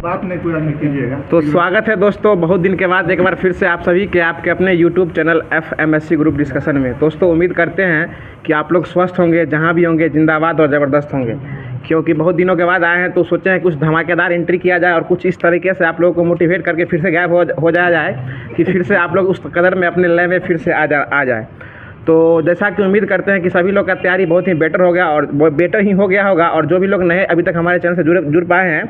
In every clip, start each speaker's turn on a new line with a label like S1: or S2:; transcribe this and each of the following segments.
S1: बात नहीं कोई आदमी कीजिएगा।
S2: तो स्वागत है दोस्तों, बहुत दिन के बाद एक बार फिर से आप सभी के आपके अपने YouTube channel FMSC group discussion में। दोस्तों उम्मीद करते हैं कि आप लोग स्वस्थ होंगे, जहां भी होंगे जिंदाबाद और ज़बरदस्त होंगे, क्योंकि बहुत दिनों के बाद आए हैं तो सोचे हैं कुछ धमाकेदार एंट्री किया जाए और कुछ इस तरीके से आप लोगों को मोटिवेट करके फिर से गायब हो जाया जाए कि फिर से आप लोग उस कदर में अपने लय में फिर से आ जाए। तो जैसा कि उम्मीद करते हैं कि सभी लोग का तैयारी बहुत ही बेटर हो गया और बेटर ही हो गया होगा, और जो भी लोग नए अभी तक हमारे चैनल से जुड़ पाए हैं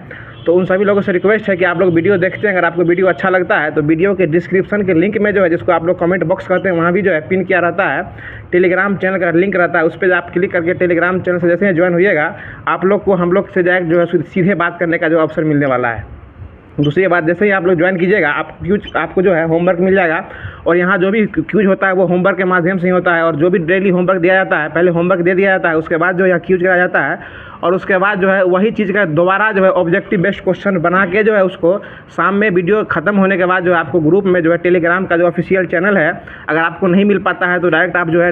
S2: तो उन सभी लोगों से रिक्वेस्ट है कि आप लोग वीडियो देखते हैं। अगर आपको वीडियो अच्छा लगता है तो वीडियो के डिस्क्रिप्शन के लिंक में जो है, जिसको आप लोग कमेंट बॉक्स करते हैं, वहाँ भी जो है पिन किया रहता है, टेलीग्राम चैनल का लिंक रहता है। उस पर आप क्लिक करके टेलीग्राम चैनल से जैसे ही ज्वाइन होइएगा, आप लोग को हम लोग से जो है सीधे बात करने का जो अवसर मिलने वाला है। दूसरी बात, जैसे ही आप लोग ज्वाइन कीजिएगा आपको जो है होमवर्क मिल जाएगा, और यहाँ जो भी क्यूज होता है वो होमवर्क के माध्यम से ही होता है। और जो भी डेली होमवर्क दिया जाता है, पहले होमवर्क दे दिया जाता है, उसके बाद जो यहाँ क्यूज कराया जाता है, और उसके बाद जो है वही चीज़ का दोबारा जो है ऑब्जेक्टिव बेस्ड क्वेश्चन बना के जो है उसको शाम में वीडियो खत्म होने के बाद जो है आपको ग्रुप में जो है टेलीग्राम का जो ऑफिशियल चैनल है, अगर आपको नहीं मिल पाता है तो डायरेक्ट आप जो है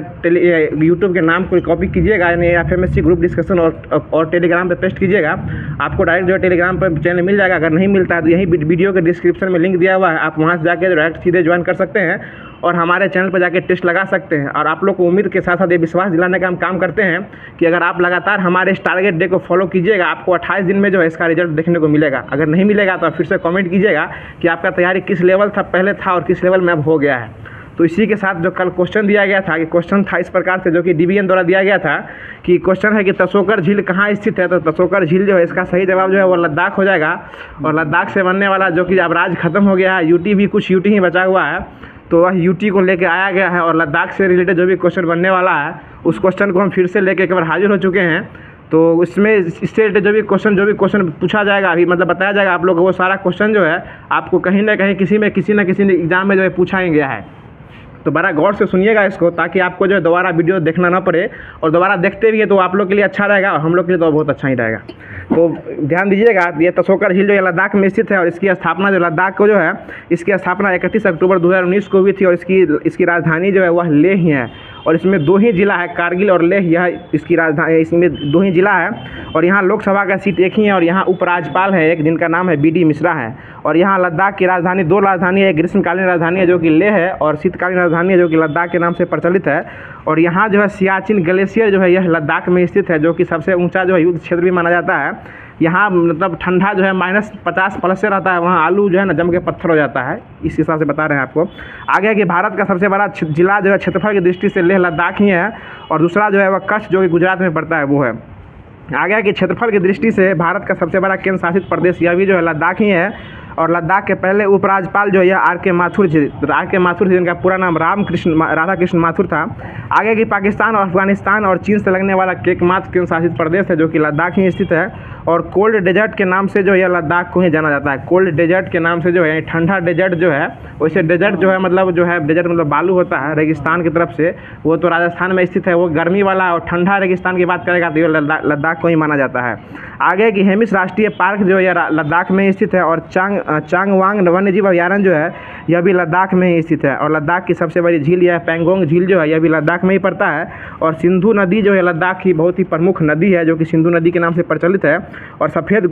S2: यूट्यूब के नाम को कॉपी कीजिएगा, यानी FMSC ग्रुप डिस्कशन और टेलीग्राम पे पेस्ट कीजिएगा, आपको डायरेक्ट जो है टेलीग्राम पर चैनल मिल जाएगा। अगर नहीं मिलता है तो यही वीडियो के डिस्क्रिप्शन में लिंक दिया हुआ है, आप वहाँ से जाकर डायरेक्ट सीधे ज्वाइन कर सकते हैं और हमारे चैनल पर जाके टेस्ट लगा सकते हैं। और आप लोग को उम्मीद के साथ साथ ये विश्वास दिलाने का हम काम करते हैं कि अगर आप लगातार हमारे इस टारगेट डे को फॉलो कीजिएगा, आपको 28 दिन में जो है इसका रिजल्ट देखने को मिलेगा। अगर नहीं मिलेगा तो फिर से कमेंट कीजिएगा कि आपका तैयारी किस लेवल था पहले था और किस लेवल में अब हो गया है। तो इसी के साथ जो कल क्वेश्चन दिया गया था, कि क्वेश्चन था इस प्रकार से, जो कि DBN द्वारा दिया गया था, कि क्वेश्चन है कि तसोकर झील कहाँ स्थित है। तो तसोकर झील जो है इसका सही जवाब जो है वो लद्दाख हो जाएगा, और लद्दाख से बनने वाला जो कि अब राज खत्म हो गया है, UT भी कुछ UT ही बचा हुआ है, तो वह UT को लेके आया गया है। और लद्दाख से रिलेटेड जो भी क्वेश्चन बनने वाला है उस क्वेश्चन को हम फिर से लेके एक बार हाजिर हो चुके हैं। तो इसमें इससे रिलेटेड जो भी क्वेश्चन पूछा जाएगा, अभी मतलब बताया जाएगा आप लोग को, वो सारा क्वेश्चन जो है आपको कहीं ना कहीं किसी न किसी एग्जाम में जो है पूछा ही गया है। तो बड़ा गौर से सुनिएगा इसको, ताकि आपको जो है दोबारा वीडियो देखना ना पड़े, और दोबारा देखते भी है तो आप लोग के लिए अच्छा रहेगा और हम लोग के लिए तो बहुत अच्छा ही रहेगा। तो ध्यान दीजिएगा, ये तसोकर झील जो है लद्दाख में स्थित है, और इसकी स्थापना जो लद्दाख को जो है इसकी स्थापना 31 अक्टूबर 2019 को हुई थी, और इसकी राजधानी जो है वह लेह ही है। और इसमें 2 ही जिला है, कारगिल और लेह, यह इसकी राजधानी, इसमें 2 ही जिला है। और यहाँ लोकसभा का सीट एक ही है, और यहाँ उपराज्यपाल है एक, जिनका नाम है BD मिश्रा है। और यहाँ लद्दाख की राजधानी 2 राजधानी है, एक ग्रीष्मकालीन राजधानी है जो कि लेह है, और शीतकालीन राजधानी है जो कि लद्दाख के नाम से प्रचलित है। और यहाँ जो है सियाचिन ग्लेशियर जो है यह लद्दाख में स्थित है, जो कि सबसे ऊंचा जो है युद्ध क्षेत्र भी माना जाता है। यहाँ मतलब ठंडा जो है -50+ से रहता है, वहाँ आलू जो है ना जम के पत्थर हो जाता है, इस हिसाब से बता रहे हैं आपको। आगे कि भारत का सबसे बड़ा जिला जो है क्षेत्रफल की दृष्टि से लेह लद्दाख ही है, और दूसरा जो है वह कच्छ जो कि गुजरात में पड़ता है वो है। आगे कि क्षेत्रफल की दृष्टि से भारत का सबसे बड़ा केंद्र शासित प्रदेश यह भी जो है लद्दाख ही है। और लद्दाख के पहले उपराज्यपाल जो है RK माथुर जी, जिनका पूरा नाम राधाकृष्ण माथुर था। आगे की पाकिस्तान और अफगानिस्तान और चीन से लगने वाला एकमात्र केंद्र शासित प्रदेश है जो कि लद्दाख ही स्थित है। और कोल्ड डेजर्ट के नाम से जो है लद्दाख को ही जाना जाता है, कोल्ड डेजर्ट के नाम से जो है, ठंडा डेजर्ट जो है, वैसे डेजर्ट जो है मतलब जो है डेजर्ट मतलब बालू होता है रेगिस्तान की तरफ से, वो तो राजस्थान में स्थित है, वो गर्मी वाला। और ठंडा रेगिस्तान की बात करेगा तो ये लद्दाख को ही माना जाता है। आगे की हेमिस राष्ट्रीय पार्क जो है लद्दाख में स्थित है, और चांगवांग वन्यजीव अभयारण्य जो है यह भी लद्दाख में ही स्थित है। और लद्दाख की सबसे बड़ी झील यह पैंगोंग झील जो है यह भी लद्दाख में ही पड़ता है। और सिंधु नदी जो है लद्दाख की बहुत ही प्रमुख नदी है, जो कि सिंधु नदी के नाम से प्रचलित है। और सफ़ेद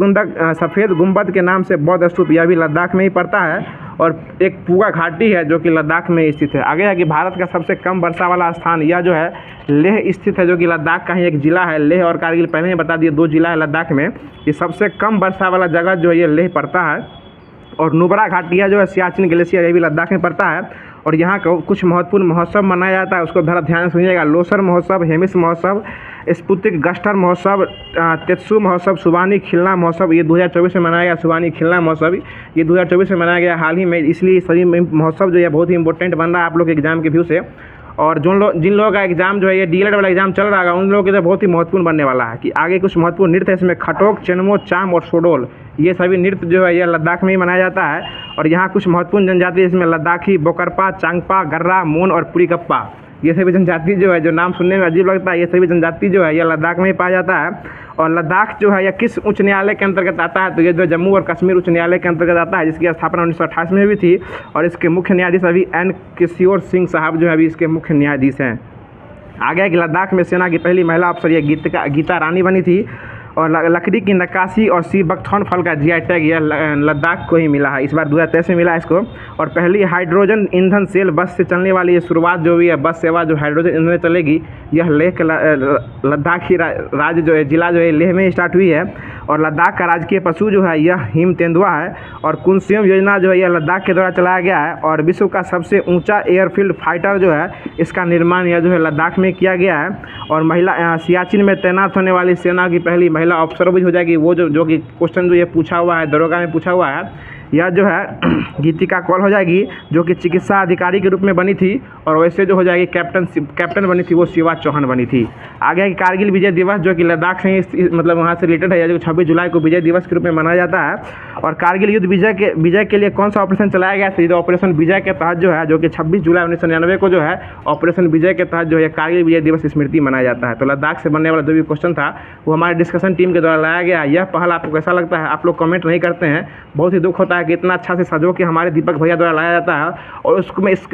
S2: गुंबद के नाम से बौद्ध स्तूप यह भी लद्दाख में ही पड़ता है। और एक पूगा घाटी है जो कि लद्दाख में स्थित है। आगे है कि भारत का सबसे कम वर्षा वाला स्थान यह जो है लेह स्थित है, जो कि लद्दाख का ही एक जिला है। लेह और कारगिल पहले ही बता दिए, 2 जिला है लद्दाख में। ये सबसे कम वर्षा वाला जगह जो है ये लेह पड़ता है। और नुब्रा घाटिया जो है सियाचिन ग्लेशियर ये भी लद्दाख में पड़ता है। और यहाँ का कुछ महत्वपूर्ण महोत्सव मनाया जाता है, उसको ज़रा ध्यान सुनिएगा। लोसर महोत्सव, हेमिस महोत्सव, स्पुतिक गस्टर महोत्सव, तेत्सु महोत्सव, सुबानी खिलना महोत्सव, ये 2024 में मनाया गया। सुबानी खिलना महोत्सव ये 2024 में मनाया गया हाल ही में, इसलिए सभी महोत्सव जो है बहुत ही इंपॉर्टेंट बन रहा है आप लोग के एग्जाम के व्यू से। और जिन लोगों का एग्जाम जो है ये DLED वाला एग्जाम चल रहा है, उन लोगों के लिए बहुत ही महत्वपूर्ण बनने वाला है। कि आगे कुछ महत्वपूर्ण नृत्य है इसमें, खटोक, चेनमो, चाम और सोडोल, ये सभी नृत्य जो है ये लद्दाख में ही मनाया जाता है। और यहाँ कुछ महत्वपूर्ण जनजाति इसमें लद्दाखी, बोकरपा, चांगपा, गर्रा, मोन और पुरीकप्पा, ये सभी जनजाति जो है, जो नाम सुनने में अजीब लगता है, ये सभी जनजाति जो है यह लद्दाख में ही पाया जाता है। और लद्दाख जो है यह किस उच्च न्यायालय के अंतर्गत आता है, तो ये जो जम्मू और कश्मीर उच्च न्यायालय के अंतर्गत आता है, जिसकी स्थापना 1928 में हुई थी। और इसके मुख्य न्यायाधीश अभी N किशोर सिंह साहब जो है अभी इसके मुख्य न्यायाधीश हैं। आगे कि लद्दाख में सेना की पहली महिला अफसर ये गीता रानी बनी थी। और लकड़ी की नक्काशी और सी बकथॉर्न फल का जीआई टैग यह लद्दाख को ही मिला है। इस बार 2023 में मिला है इसको। और पहली हाइड्रोजन ईंधन सेल बस से चलने वाली ये शुरुआत जो हुई है, बस सेवा जो हाइड्रोजन ईंधन से चलेगी, यह लेह के लद्दाख ही राज्य जो है, जिला जो है लेह में स्टार्ट हुई है। और लद्दाख का राजकीय पशु जो है यह हिम तेंदुआ है। और कुनसेम योजना जो है यह लद्दाख के द्वारा चलाया गया है। और विश्व का सबसे ऊंचा एयरफील्ड फाइटर जो है, इसका निर्माण यह जो है लद्दाख में किया गया है। और महिला सियाचिन में तैनात होने वाली सेना की पहली महिला ऑफिसर भी हो जाएगी। वो जो कि क्वेश्चन जो ये पूछा हुआ है, दरोगा में पूछा हुआ है, यह जो है गीतिका कौल हो जाएगी, जो कि चिकित्सा अधिकारी के रूप में बनी थी। और वैसे जो हो जाएगी कैप्टन बनी थी, वो शिवा चौहान बनी थी। आगे है कि कारगिल विजय दिवस, जो कि लद्दाख से ही मतलब वहाँ से रिलेटेड है, जो 26 जुलाई को विजय दिवस के रूप में मनाया जाता है। और कारगिल युद्ध विजय के लिए कौन सा ऑपरेशन चलाया गया था? ऑपरेशन विजय के तहत जो है, जो कि 26 जुलाई 1999 को जो है ऑपरेशन विजय के तहत जो है कारगिल विजय दिवस स्मृति मनाया जाता है। तो लद्दाख से बनने वाला जो भी क्वेश्चन था वो हमारे डिस्कशन टीम के द्वारा लाया गया। यह पहल आपको कैसा लगता है? आप लोग कमेंट नहीं करते हैं, बहुत ही दुख होता है कि इतना अच्छा से सजो के हमारे दीपक भैया द्वारा लाया जाता है और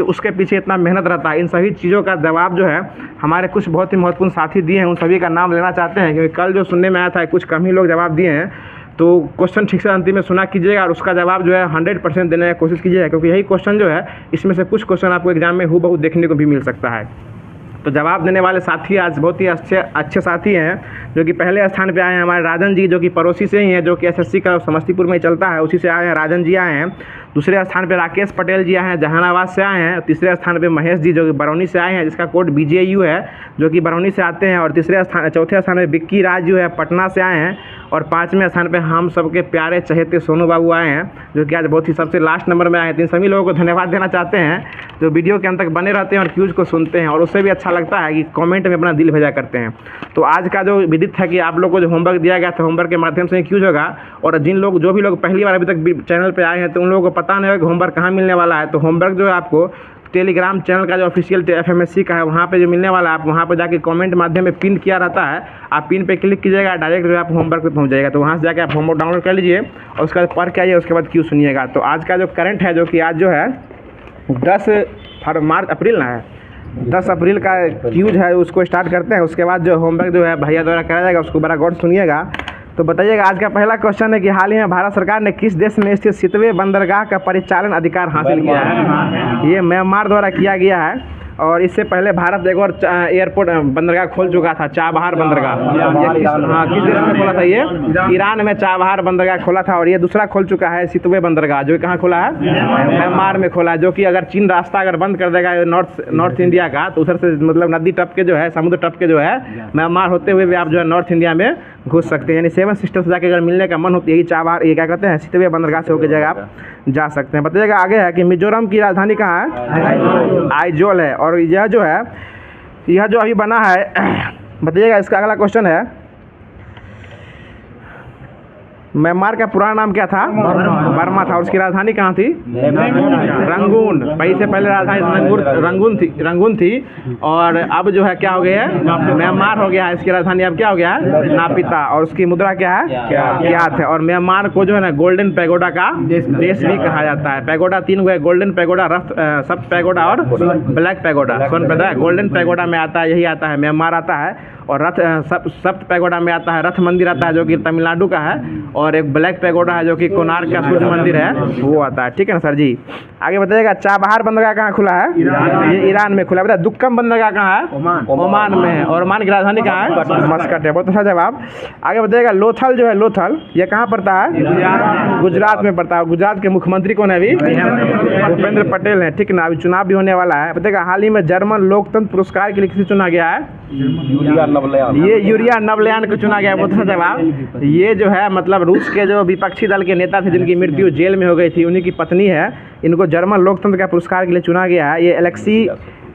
S2: उसके पीछे इतना मेहनत रहता है। इन सभी चीज़ों का जवाब जो है हमारे कुछ बहुत ही महत्वपूर्ण साथी दिए हैं, उन सभी का नाम लेना चाहते हैं, क्योंकि कल जो सुनने में आया था कुछ कम ही लोग जवाब दिए हैं। तो क्वेश्चन ठीक से अंतिम में सुना कीजिएगा और उसका जवाब जो है 100% देने की कोशिश कीजिएगा, क्योंकि यही क्वेश्चन जो है, इसमें से कुछ क्वेश्चन आपको एग्जाम में हूबहू देखने को भी मिल सकता है। तो जवाब देने वाले साथी आज बहुत ही अच्छे साथी हैं, जो कि पहले स्थान पे आए हैं हमारे राजन जी, जो कि पड़ोसी से ही हैं, जो कि एसएससी का समस्तीपुर में ही चलता है, उसी से आए हैं। राजन जी आए हैं। दूसरे स्थान पे राकेश पटेल जी आए हैं, जहानाबाद से आए हैं। तीसरे स्थान पे महेश जी, जो कि बरौनी से आए हैं, जिसका कोड BJU है, जो कि बरौनी से आते हैं। और चौथे स्थान पे विक्की राज जो है पटना से आए हैं। और 5वें स्थान पे हम सबके प्यारे चहेते सोनू बाबू आए हैं, जो कि आज बहुत ही सबसे लास्ट नंबर में आए हैं। तो इन सभी लोगों को धन्यवाद देना चाहते हैं, जो वीडियो के अंत तक बने रहते हैं और क्यूज को सुनते हैं। और उससे भी अच्छा लगता है कि कमेंट में अपना दिल भेजा करते हैं। तो आज का जो विदित है कि आप लोग को जो होमवर्क दिया गया था, होमवर्क के माध्यम से ही क्यूज होगा। और जो भी लोग पहली बार अभी तक चैनल पे आए हैं, तो उन लोगों को पता नहीं होगा कि होमवर्क कहाँ मिलने वाला है। तो होमवर्क जो है आपको टेलीग्राम चैनल का जो ऑफिशियल FMSC का है, वहाँ पे जो मिलने वाला है, आप वहाँ पे जाके कमेंट माध्यम में पिन किया रहता है, आप पिन पे क्लिक कीजिएगा, डायरेक्ट जो है आप होमवर्क पे पहुँच जाएगा। तो वहाँ से जाके आप होमवर्क डाउनलोड कर लीजिए और उसके बाद पढ़ के आइए, उसके बाद क्यों सुनिएगा। तो आज का जो करंट है, जो कि आज जो है 10 अप्रैल का क्यूज है, उसको स्टार्ट करते हैं। उसके बाद जो होमवर्क जो है भैया द्वारा कराया जाएगा, उसको बड़ा गौर सुनिएगा। तो बताइएगा, आज का पहला क्वेश्चन है कि हाल ही में भारत सरकार ने किस देश में स्थित सितवे बंदरगाह का परिचालन अधिकार हासिल किया है? ये म्यांमार द्वारा किया गया है। और इससे पहले भारत एक और एयरपोर्ट बंदरगाह खोल चुका था, चाबहार बंदरगाह। किस देश में खोला था? ये ईरान में चाबहार बंदरगाह खोला था। और ये दूसरा खोल चुका है सितवे बंदरगाह, जो कहाँ खोला है? म्यांमार में खोला है। जो कि अगर चीन रास्ता अगर बंद कर देगा नॉर्थ इंडिया का, तो उधर से मतलब नदी टप के जो है, समुद्र टप के जो है, म्यांमार होते हुए भी आप जो है नॉर्थ इंडिया में घुस सकते हैं। यानी 7 सिस्टर्स जाके अगर मिलने का मन होती है, यही चाबहार, ये क्या कहते हैं, सितवे बंदरगाह से होकर जाएगा, आप जा सकते हैं। बताइएगा आगे है कि मिजोरम की राजधानी कहाँ है? आइजोल है। और यह जो है, यह जो अभी बना है, बताइएगा इसका अगला क्वेश्चन है, म्यांमार का पुराना नाम क्या था? बर्मा था। और उसकी राजधानी कहाँ थी? रंगून। से पहले राजधानी रंगून थी। और अब जो है क्या हो गया है? म्यांमार हो गया है। इसकी राजधानी अब क्या हो गया है? नापिता। और उसकी मुद्रा क्या है? क्यात है। और म्यांमार को जो है ना गोल्डन पैगोडा का देश भी कहा जाता है। पैगोडा 3 हुए, गोल्डन पैगोडा, सप्त पैगोडा और ब्लैक पैगोडा। स्वर्ण पैगोडा, गोल्डन पैगोडा में आता है, यही आता है, म्यांमार आता है। और सप्त पैगोडा में आता है रथ मंदिर आता है, जो कि तमिलनाडु का है। और एक ब्लैक पैगोडा है, जो कि कोणार्क का सूर्य मंदिर है, वो आता है। ठीक है ना सर जी? आगे बताइएगा, चाबहार बंदरगाह कहाँ खुला है? ये ईरान में खुला है। बताइए दुक्कम बंदरगाह कहाँ है? ओमान में है। और ओमान की राजधानी कहाँ है? मस्कट है। बहुत अच्छा जवाब। आगे बताइएगा, लोथल जो है, लोथल ये कहाँ पड़ता है? गुजरात में पड़ता है। गुजरात के मुख्यमंत्री कौन है अभी? भूपेंद्र पटेल है। ठीक ना? अभी चुनाव भी होने वाला है। बताइएगा, हाल ही में जर्मन लोकतंत्र पुरस्कार के लिए किसे चुना गया है? ये यूरिया नवलयान को चुना गया। बहुत अच्छा जवाब। ये जो है मतलब रूस के जो विपक्षी दल के नेता थे, जिनकी मृत्यु जेल में हो गई थी, उन्हीं की पत्नी है। इनको जर्मन लोकतंत्र का पुरस्कार के लिए चुना गया है। ये एलेक्सी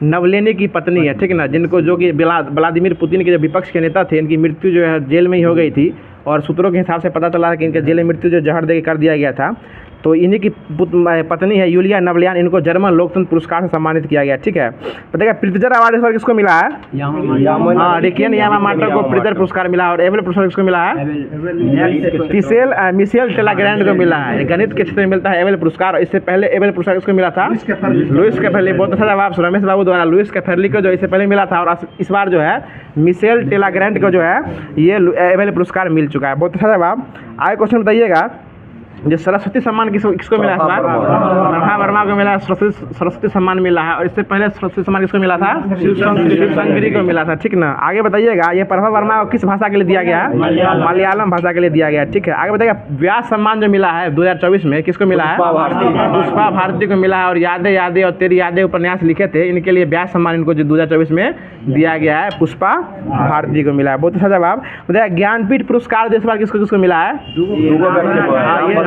S2: नवलेनी की पत्नी है। ठीक ना? जिनको जो कि व्लादिमीर पुतिन के जो विपक्ष के नेता थे, इनकी मृत्यु जो है जेल में ही हो गई थी। और सूत्रों के हिसाब से पता चला कि इनके जेल में मृत्यु जो जहर दे कर दिया गया था। तो इन्हीं की पत्नी है यूलिया नवलियान, इनको जर्मन लोकतंत्र पुरस्कार से सम्मानित किया गया। ठीक है, बताइएगा प्रित्जर अवार्ड इस बार किसको मिला है? हाँ, रिकियन यामामोटो को प्रित्जर पुरस्कार मिला है। और एबेल पुरस्कार किसको मिला है? मिशेल टेलाग्रैंड को मिला है। गणित के क्षेत्र में मिलता है एबेल पुरस्कार। इससे पहले एबेल पुरस्कार किसको मिला था? लुइस कैफरली। बहुत अच्छा जवाब रमेश बाबू द्वारा लुइस कैफरली को जो इससे पहले मिला था, और इस बार जो है मिशेल टेलाग्रैंड को जो है ये एबेल पुरस्कार मिल चुका है। बहुत अच्छा जवाब। आगे क्वेश्चन बताइएगा, जो सरस्वती सम्मान किसको मिला है? प्रभा वर्मा को मिला है, सरस्वती सम्मान मिला है। और इससे पहले सरस्वती सम्मान किसको मिला था? शिवशंकरी को मिला था। ठीक ना, आगे बताइएगा ये प्रभा वर्मा को किस भाषा के लिए दिया गया है? मलयालम भाषा के लिए दिया गया है। ठीक है, आगे बताइएगा व्यास सम्मान जो मिला है 2024 में किसको मिला है? पुष्पा भारती को मिला है। और यादें यादें और तेरी यादें उपन्यास लिखे थे, इनके लिए व्यास सम्मान इनको जो 2024 में दिया गया है पुष्पा भारती को मिला है। बहुत अच्छा जवाब। बताइए ज्ञानपीठ पुरस्कार इस बार किसको मिला है?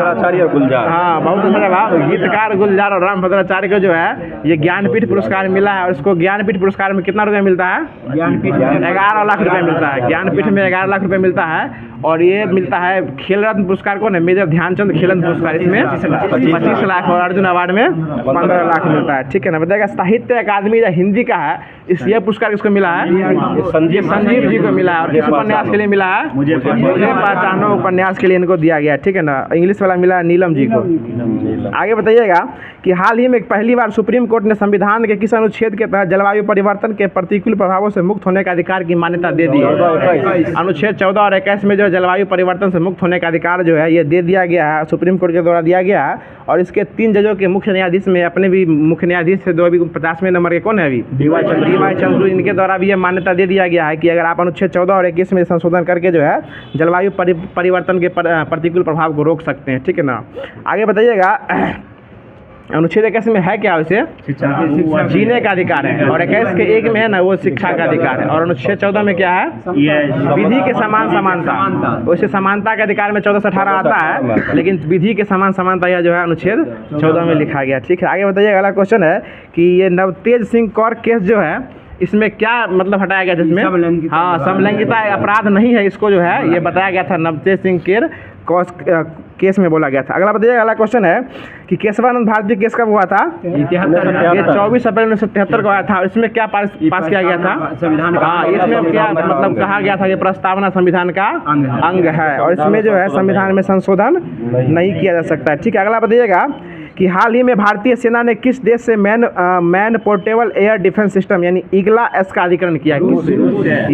S2: गुलजार। हाँ, बहुत अच्छा जवाब। गीतकार गुलजार और रामभद्राचार्य को जो है ये ज्ञानपीठ पुरस्कार मिला है। और इसको ज्ञानपीठ पुरस्कार में कितना रुपया मिलता है? ज्ञानपीठ 11 लाख रुपया मिलता है। ज्ञानपीठ में 11 लाख रुपया मिलता है। और ये मिलता है खेल रत्न पुरस्कार को ना, मेजर ध्यानचंद खेल रत्न पुरस्कार, इसमें 25 लाख और अर्जुन अवार्ड में 15 लाख मिलता है। ठीक है ना, बताइएगा साहित्य अकादमी जो हिंदी का है, इस ये पुरस्कार किसको मिला है? ये संजीव जी को मिला है। और किस उपन्यास के लिए मिला है? मुझे पहचानो उपन्यास के लिए इनको दिया गया। ठीक है ना, इंग्लिश वाला मिला है नीलम जी को। आगे बताइएगा कि हाल ही में पहली बार सुप्रीम कोर्ट ने संविधान के किस अनुच्छेद के तहत जलवायु परिवर्तन के प्रतिकूल प्रभावों से मुक्त होने का अधिकार की मान्यता दे दी है? अनुच्छेद 14 और 21 में जो जलवायु परिवर्तन से मुक्त होने का अधिकार जो है ये दे दिया गया है, सुप्रीम कोर्ट के द्वारा दिया गया है। और इसके 3 जजों के मुख्य न्यायाधीश में अपने भी मुख्य न्यायाधीश से 50वें नंबर के कौन है अभी? डीवाई चंद्रू। इनके द्वारा भी ये मान्यता दे दिया गया है कि अगर आप अनुच्छेद 14 और 21 में संशोधन करके जो है जलवायु परिवर्तन के प्रतिकूल प्रभाव को रोक सकते हैं। ठीक है ना, आगे बताइएगा अनुच्छेद 21 में है क्या? उसे जीने का अधिकार है। और 21 के 1 में है ना वो शिक्षा का अधिकार है। और अनुच्छेद 14 में क्या है? विधि के समान समानता। वैसे समानता के अधिकार में 14 से 18 आता है, लेकिन विधि के समान समानता यह जो है अनुच्छेद 14 में लिखा गया। ठीक है, आगे बताइए। अगला क्वेश्चन है कि ये नवतेज सिंह कौर केस जो है इसमें क्या मतलब हटाया गया? जिसमें हाँ समलैंगिकता अपराध नहीं है, इसको जो है ये बताया गया था नवतेज सिंह केस में बोला गया था। अगला बताइए। अगला क्वेश्चन है कि केशवानंद भारती केस कब हुआ था? ये 24 अप्रैल 1973 को आया था। और इसमें क्या पास किया गया था? संविधान। हाँ, इसमें क्या मतलब कहा गया था कि प्रस्तावना संविधान का अंग है और इसमें जो है संविधान में संशोधन नहीं किया जा सकता है। ठीक है, अगला बताइएगा कि हाल ही में भारतीय सेना ने किस देश से man portable air defence system यानी इग्ला एस का अधिग्रहण किया है?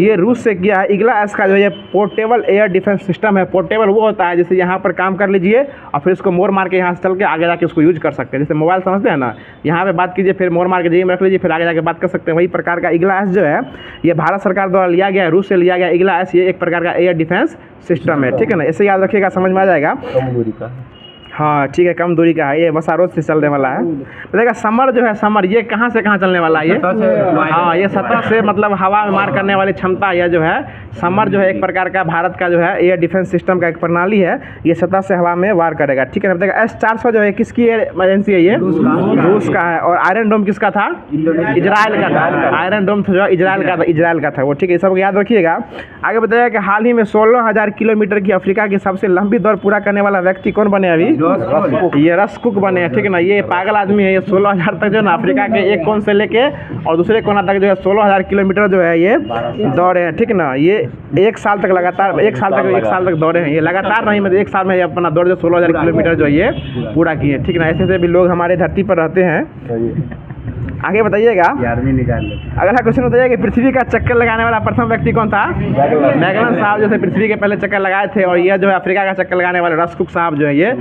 S2: ये रूस से किया है। इग्ला एस का जो ये पोर्टेबल एयर डिफेंस सिस्टम है, पोर्टेबल वो होता है जैसे यहाँ पर काम कर लीजिए और फिर इसको मोड़ मार के यहाँ से चल के आगे जाके उसको यूज कर सकते हैं। जैसे मोबाइल समझते हैं ना, यहाँ पे बात कीजिए फिर मोड़ मार के जेब में रख लीजिए फिर आगे जाके बात कर सकते हैं। वही प्रकार का इग्ला एस जो है ये भारत सरकार द्वारा लिया गया है, रूस से लिया गया इग्ला एस। ये एक प्रकार का एयर डिफेंस सिस्टम है। ठीक है ना, इसे याद रखिएगा, समझ में आ जाएगा। हाँ ठीक है, कम दूरी का है ये, बस रोज से चलने वाला है। बताइएगा समर जो है, समर ये कहाँ से कहाँ चलने वाला है? ये हाँ, ये सतह से मतलब हवा में मार करने वाली क्षमता यह जो है समर जो है एक प्रकार का भारत का जो है एयर डिफेंस सिस्टम का एक प्रणाली है, ये सतह से हवा में वार करेगा। ठीक है ना, बताइएगा S-400 जो है किसकी एजेंसी है? ये रूस का है। और आयरन डोम किसका था? इजराइल का था। आयरन डोम जो है इजराइल का था वो। ठीक है, सब याद रखिएगा। आगे बताइएगा कि हाल ही में 16,000 किलोमीटर की अफ्रीका की सबसे लंबी दौड़ पूरा करने वाला व्यक्ति कौन बने अभी? ये रस कुक बने हैं। ठीक है ना, ये पागल आदमी है। ये 16,000 तक जो है ना अफ्रीका के एक कोन से लेके और दूसरे कोना तक जो है 16,000 किलोमीटर जो है ये दौड़े हैं। ठीक है ना, ये एक साल तक लगातार एक साल तक दौड़े हैं। ये लगातार नहीं, मतलब एक साल में अपना दौड़ जो 16,000 किलोमीटर जो है ये पूरा किए। ठीक है ना, ऐसे भी लोग हमारे धरती पर रहते हैं। आगे बताइएगा। अगला क्वेश्चन बताइए कि पृथ्वी का चक्कर लगाने वाला प्रथम व्यक्ति कौन था? मैगलन साहब जो है पृथ्वी के पहले चक्कर लगाए थे। और ये जो है अफ्रीका का चक्कर लगाने वाले रसकुक साहब जो है ये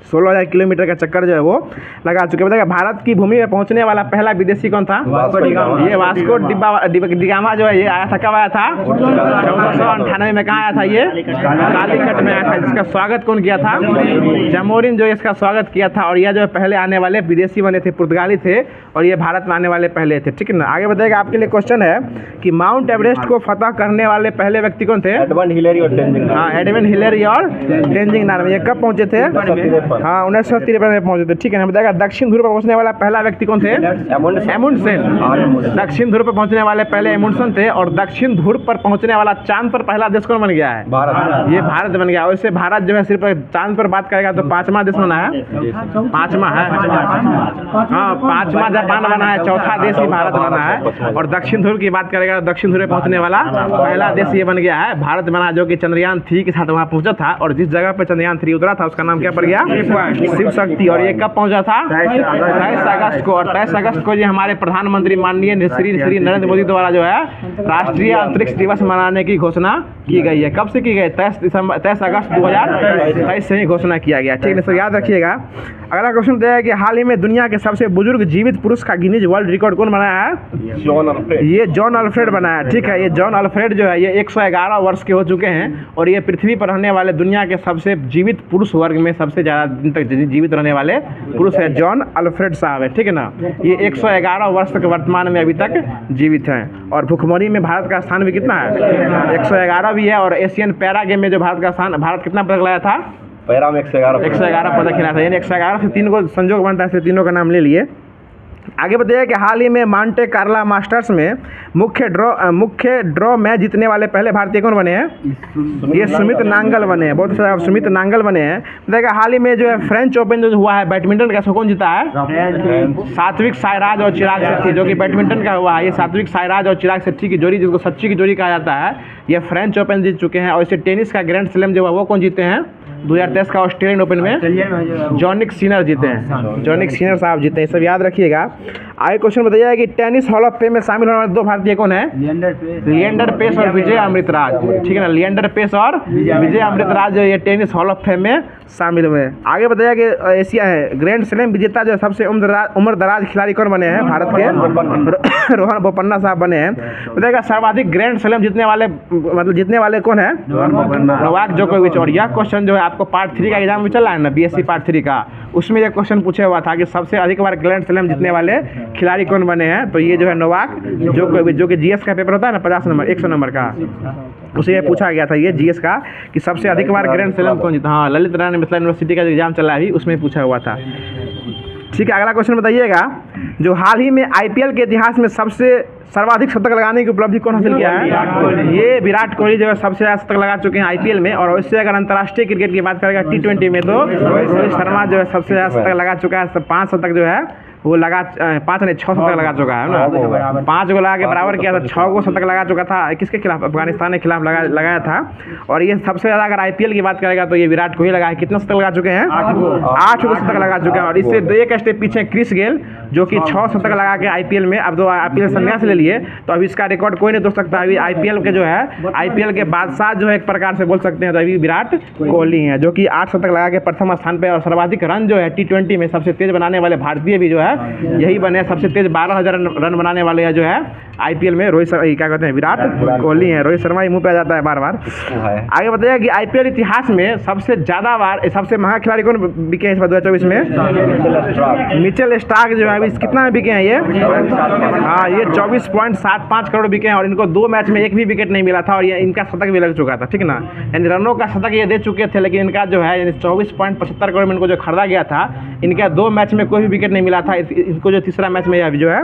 S2: 16,000 किलोमीटर का चक्कर जो है वो लगा चुके। बताइए भारत की भूमि में पहुंचने वाला पहला विदेशी कौन था? ये वास्को डिगामा जो है ये आया था। कब आया था? 1498 में। कहाँ आया था? ये कालीकट में आया था। इसका स्वागत कौन किया था? जमोरिन जो इसका स्वागत किया था। और यह जो है पहले आने वाले विदेशी बने थे, पुर्तगाली थे और ये भारत में आने वाले पहले थे। ठीक है ना, आगे बताइएगा। आपके लिए क्वेश्चन है कि माउंट एवरेस्ट को फतह करने वाले पहले व्यक्ति कौन थे? एडमंड हिलेरी और तेंजिंग नॉर्गे। ये कब पहुंचे थे? हाँ 1953 में पहुंचे थे। ठीक है, हमें बताएगा दक्षिण ध्रुव पर पहुंचने वाला पहला व्यक्ति कौन थे? एमुंडसेन। दक्षिण ध्रुव पर पहुंचने वाले पहले एमुंडसेन थे। और दक्षिण ध्रुव पर पहुंचने वाला चांद पर पहला देश कौन बन गया है? भारत। ये भारत बन गया। वैसे भारत जो है सिर्फ चांद पर बात करेगा तो 5वां देश बना है, 5वां है। हाँ 5वां जापान बना है, चौथा देश ही भारत बना है। और दक्षिण ध्रुव की बात करेगा तो दक्षिण ध्रुव पर पहुंचने वाला पहला देश ये बन गया है, भारत बना, जो कि चंद्रयान 3 के साथ वहाँ पहुंचा था। और जिस जगह पर चंद्रयान 3 उतरा था उसका नाम क्या पड़ गया? शिव शक्ति। और ये कब पहुंचा था? 23 अगस्त को। और 23 अगस्त को ये हमारे प्रधानमंत्री माननीय श्री नरेंद्र मोदी द्वारा जो है राष्ट्रीय अंतरिक्ष दिवस मनाने की घोषणा की गई है। कब से की गई? 23 अगस्त 2023 से ही घोषणा किया गया। ठीक है, सर याद रखिएगा। अगला क्वेश्चन तो है कि हाल ही में दुनिया के सबसे बुजुर्ग जीवित पुरुष का गिनीज वर्ल्ड रिकॉर्ड कौन बनाया है? ये जॉन अल्फ्रेड बनाया। ठीक है, ये जॉन अल्फ्रेड जो है ये 111 वर्ष के हो चुके हैं। और ये पृथ्वी पर रहने वाले दुनिया के सबसे जीवित पुरुष वर्ग में सबसे ज़्यादा दिन तक जीवित रहने वाले पुरुष है जॉन अल्फ्रेड साहब है। ठीक है ना, ये 111 वर्ष तक वर्तमान में अभी तक जीवित हैं। और भुखमरी में भारत का स्थान भी कितना है? 111 भी है। और एशियन पैरा गेम में जो भारत का स्थान, भारत कितना पदक लाया था?
S1: पैरा में 111
S2: पदक खिलाया था। यानी 111 से 3 को संजोग बनता है, इसलिए तीनों का नाम ले लिए। आगे बताइए कि हाल ही में मांटे कार्ला मास्टर्स में मुख्य ड्रॉ मैच जीतने वाले पहले भारतीय कौन बने हैं? ये सुमित नांगल बने हैं। बहुत सारे सुमित नांगल बने हैं। बताइएगा हाल ही में जो है फ्रेंच ओपन जो हुआ है बैडमिंटन का, कौन जीता है? सात्विक साईराज और चिराग शेट्टी, जो कि बैडमिंटन का हुआ है। ये सात्विक साईराज और चिराग शेट्टी की जोड़ी, जिसको सच्ची की जोड़ी कहा जाता है, ये फ्रेंच ओपन जीत चुके हैं। और इसे टेनिस का ग्रैंड स्लैम जो है वो कौन जीते हैं? 2023 का ऑस्ट्रेलियन ओपन में जॉनिक सिनर जीते हैं। जॉनिक सिनर साहब जीते हैं, सब याद रखिएगा। आगे क्वेश्चन बताइए कि टेनिस हॉल ऑफ फेम में शामिल होने वाले 2 भारतीय कौन है? लिएंडर पेस और विजय अमृतराज। ठीक है ना, लिएंडर पेस और विजय अमृतराज ये टेनिस हॉल ऑफ फेम में शामिल हुए। आगे बताइए कि एशिया है ग्रैंड स्लैम विजेता जो सबसे उम्र दराज खिलाड़ी कौन बने हैं? भारत के रोहन बोपन्ना साहब बने हैं। बताइएगा सर्वाधिक ग्रैंड स्लैम जीतने वाले कौन है? नोवाक जोकोविच। और यह क्वेश्चन जो है आपको पार्ट 3 का एग्जाम में चल रहा है ना, BSc पार्ट 3 का, उसमें यह क्वेश्चन पूछा हुआ था कि सबसे अधिक बार ग्रैंड स्लैम जीतने वाले खिलाड़ी कौन बने हैं? तो ये जो है नोवाक जोकोविच, जो कि GS का पेपर होता है ना 50 नंबर 100 नंबर का, उसे ये पूछा गया था ये GS का कि सबसे अधिक बार ग्रैंड स्लैम कौन जीता। हाँ, ललित नारायण मिथिला यूनिवर्सिटी का जो एग्जाम चला है उसमें पूछा हुआ था। ठीक है, अगला क्वेश्चन बताइएगा, जो हाल ही में IPL के इतिहास में सबसे सर्वाधिक शतक लगाने की उपलब्धि कौन हासिल किया है? ये विराट कोहली जो है सबसे ज़्यादा शतक लगा चुके हैं IPL में। और वैसे अगर अंतर्राष्ट्रीय क्रिकेट की बात करेगा T20 में तो रोहित शर्मा जो है सबसे ज़्यादा शतक लगा चुका है। 5 शतक जो है वो लगा 5 नहीं 6 शतक लगा चुका है ना। 5 को लगा के बराबर किया था, 6 को शतक लगा चुका था। किसके खिलाफ? अफगानिस्तान के खिलाफ लगाया था। और ये सबसे ज़्यादा अगर IPL की बात करेगा तो ये विराट कोहली लगा है। कितना शतक लगा चुके हैं? 8 को शतक लगा चुके हैं। और इससे 1 स्टेप पीछे क्रिस गेल जो कि 6 शतक लगा के IPL में, अब तो IPL संन्यास ले लिए तो अभी इसका रिकॉर्ड कोई नहीं तोड़ सकता। अभी IPL के जो है IPL के बादशाह जो है एक प्रकार से बोल सकते हैं तो अभी विराट कोहली हैं, जो कि 8 शतक लगा के प्रथम स्थान पे। और सर्वाधिक रन जो है T20 में सबसे तेज बनाने वाले भारतीय भी जो है यही बने। सबसे तेज 12,000 रन बनाने वाले जो है IPL में रोहित शर्मा, क्या कहते हैं, विराट कोहली हैं। रोहित शर्मा ही मुंह पे आ जाता है बार बार। आगे बताइए कि IPL इतिहास में सबसे ज़्यादा बार सबसे महंगा खिलाड़ी कौन बिके हैं इस बार 2024 में? मिचेल स्टार्क जो है अभी कितना में बिके हैं ये? हाँ, ये 24.75 करोड़ बिके हैं। और इनको 2 मैच में एक भी विकेट नहीं मिला था। और ये इनका शतक भी लग चुका था। ठीक ना, यानी रनों का शतक ये दे चुके थे, लेकिन इनका जो है 24.75 करोड़ में इनको जो खरीदा गया था, इनका 2 मैच में कोई भी विकेट नहीं मिला था। इनको जो तीसरा मैच में जो है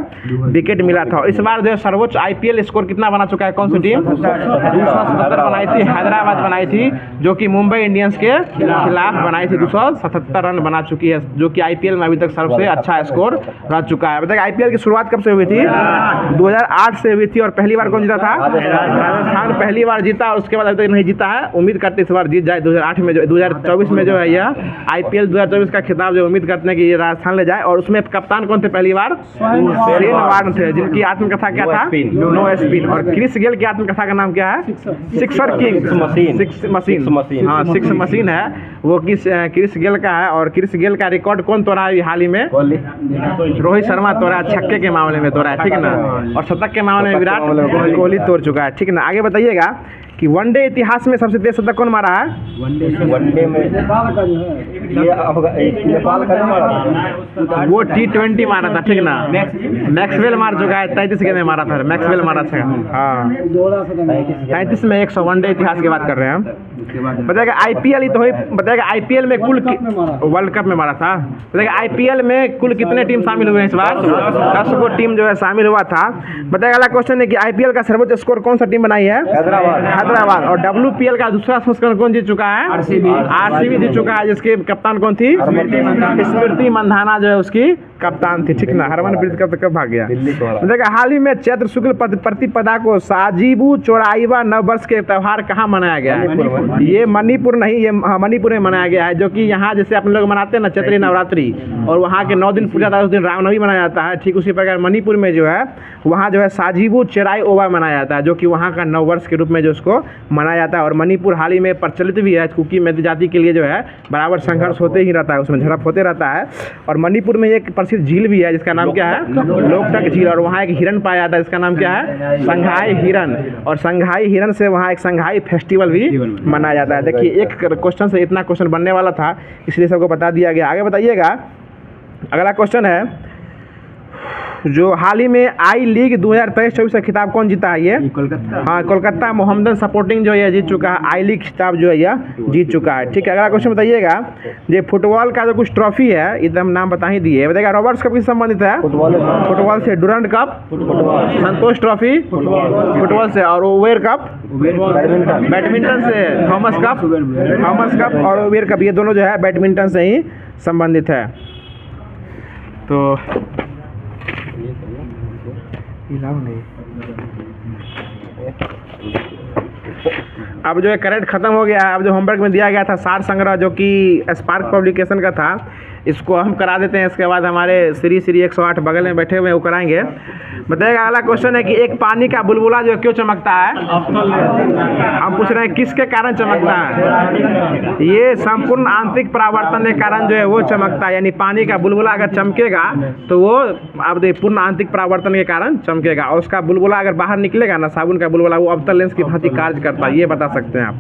S2: विकेट मिला था। और इस बार जो सर्वोच्च IPL स्कोर कितना बना चुका है कौन सी टीम? 277 बनाई थी, हैदराबाद बनाई थी, जो कि मुंबई इंडियंस के खिलाफ बनाई थी। 277 रन बना चुकी है, जो कि IPL में अभी तक सबसे अच्छा स्कोर रह चुका है। बताइए IPL की शुरुआत कब से हुई थी? 2008 से हुई थी। और पहली बार कौन जीता था? राजस्थान पहली बार जीता। और उसके बाद अभी तक नहीं जीता है। उम्मीद करते इस बार जीत जाए। 2024 में जो है यह IPL 2024 का खिताब जो उम्मीद करते हैं कि ये राजस्थान ले जाए। और उसमें कप्तान कौन थे पहली बार? शेन वार्न थे, जिनकी आत्मकथा क्या था? No spin. और क्रिस गेल की आत्मकथा का नाम क्या है? Sixer king, six machine. हाँ, 6 मशीन है वो क्रिस गेल का है। और क्रिस गेल का रिकॉर्ड कौन तोड़ा है हाल ही में? रोहित शर्मा तोड़ा, छक्के के मामले में तोड़ा है। ठीक है ना, और शतक के मामले में विराट कोहली तोड़ चुका है। ठीक है ना, आगे बताइएगा कि वनडे इतिहास में सबसे तेज शतक कौन मारा है?
S1: वनडे में
S2: वो T20 मारा था। ठीक ना, मैक्सवेल मार चुका है, 33 गेंद में मारा था। मैक्सवेल मारा था। हाँ, 33 में 100 वनडे इतिहास की बात कर रहे हैं हम। बताइएगा IPL ही तो बताएगा आईपीएल में कुल वर्ल्ड कप में मारा था। बताएगा आईपीएल में कुल कितने टीम शामिल हुए हैं इस बार? 10 को टीम जो है शामिल हुआ था। बताएगा अगला क्वेश्चन है कि आईपीएल का सर्वोच्च स्कोर कौन सा टीम बनाई है? हैदराबाद। और डब्ल्यूपीएल का दूसरा संस्करण कौन जीत चुका है? आरसीबी जीत चुका है, जिसकी कप्तान कौन थी? स्मृति मंधाना जो है उसकी कप्तान थी, ठीक ना। हरमनप्रीत कब भाग गया। देखा हाल ही में चैत्र शुक्ल प्रतिपदा को साजीबू चौराईवा नववर्ष के त्यौहार कहाँ मनाया गया है? ये मणिपुर नहीं, ये मणिपुर में मनाया गया है, जो कि यहाँ जैसे अपन लोग मनाते हैं ना चैत्री नवरात्रि, और वहाँ के 9 दिन पूजा था, उस दिन रामनवमी मनाया जाता है। ठीक उसी प्रकार मणिपुर में जो है वहाँ जो है साजीबू चौराई ओवा मनाया जाता है, जो कि वहाँ का नववर्ष के रूप में जो उसको मनाया जाता है। और मणिपुर हाल ही में प्रचलित भी है, कुकी मेती जाति के लिए जो है बराबर संघर्ष होते ही रहता है, उसमें झड़प होते रहता है। और मणिपुर में एक प्रसिद्ध झील भी है जिसका नाम क्या है? लोकटक झील। और वहाँ एक हिरन पाया जाता है, इसका नाम क्या है? संघाई हिरन। और संघाई हिरन से वहाँ एक संघाई फेस्टिवल भी मनाया जाता है। देखिए एक क्वेश्चन से इतना क्वेश्चन बनने वाला था, इसलिए सबको बता दिया गया। आगे बताइएगा, अगला क्वेश्चन है जो हाल ही में आई लीग 2023-24 का खिताब कौन जीता है? ये कोलकाता। हाँ, कोलकाता मोहम्मदन स्पोर्टिंग जो है जीत चुका है, आई लीग खिताब जो है यह जीत चुका है। ठीक है, अगला क्वेश्चन बताइएगा, ये फुटबॉल का जो कुछ ट्रॉफी है, एकदम नाम बता ही दिए। बताइएगा रॉबर्ट्स कप किससे संबंधित है? फुटबॉल से। डुरंड कप संतोष ट्रॉफी फुटबॉल से। और ओवेर कप बैडमिंटन से। थॉमस कप और ओवेर कप ये दोनों जो है बैडमिंटन से ही संबंधित है। तो अब जो है करंट खत्म हो गया है। अब जो होमवर्क में दिया गया था सार संग्रह, जो कि स्पार्क पब्लिकेशन का था, इसको हम करा देते हैं। इसके बाद हमारे श्री 108 बगल में बैठे हुए हैं, वो कराएंगे। बताइएगा अगला क्वेश्चन है कि एक पानी का बुलबुला जो क्यों चमकता है? हम पूछ रहे हैं किसके कारण चमकता है? ये संपूर्ण आंतरिक परावर्तन के कारण जो है वो चमकता है। यानी पानी का बुलबुला अगर चमकेगा तो वो अब पूर्ण आंतरिक परावर्तन के कारण चमकेगा। और उसका बुलबुला अगर बाहर निकलेगा ना, साबुन का बुलबुला, वो अवतल लेंस की भांति कार्य करता है, ये बता सकते हैं आप।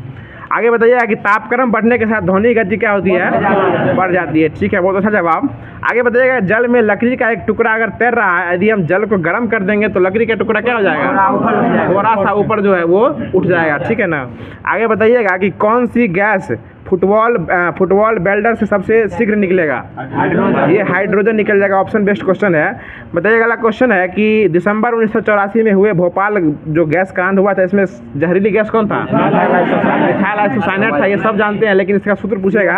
S2: आगे बताइएगा कि तापक्रम बढ़ने के साथ ध्वनि गति क्या होती है? बढ़ जाती है। ठीक है, बहुत अच्छा जवाब। आगे बताइएगा जल में लकड़ी का एक टुकड़ा अगर तैर रहा है, यदि हम जल को गर्म कर देंगे तो लकड़ी का टुकड़ा क्या हो जाएगा? थोड़ा सा ऊपर जो है वो उठ जाएगा, ठीक है ना। आगे बताइएगा कि कौन सी गैस फुटबॉल बेल्डर से सबसे शीघ्र निकलेगा? ये हाइड्रोजन निकल जाएगा। ऑप्शन बेस्ड क्वेश्चन है। बताइएगा अगला क्वेश्चन है कि दिसंबर 1984 में हुए भोपाल जो गैस कांड हुआ था, इसमें जहरीली गैस कौन था? मिथाइल आइसोसाइनेट था, ये सब जानते हैं, लेकिन इसका सूत्र पूछेगा।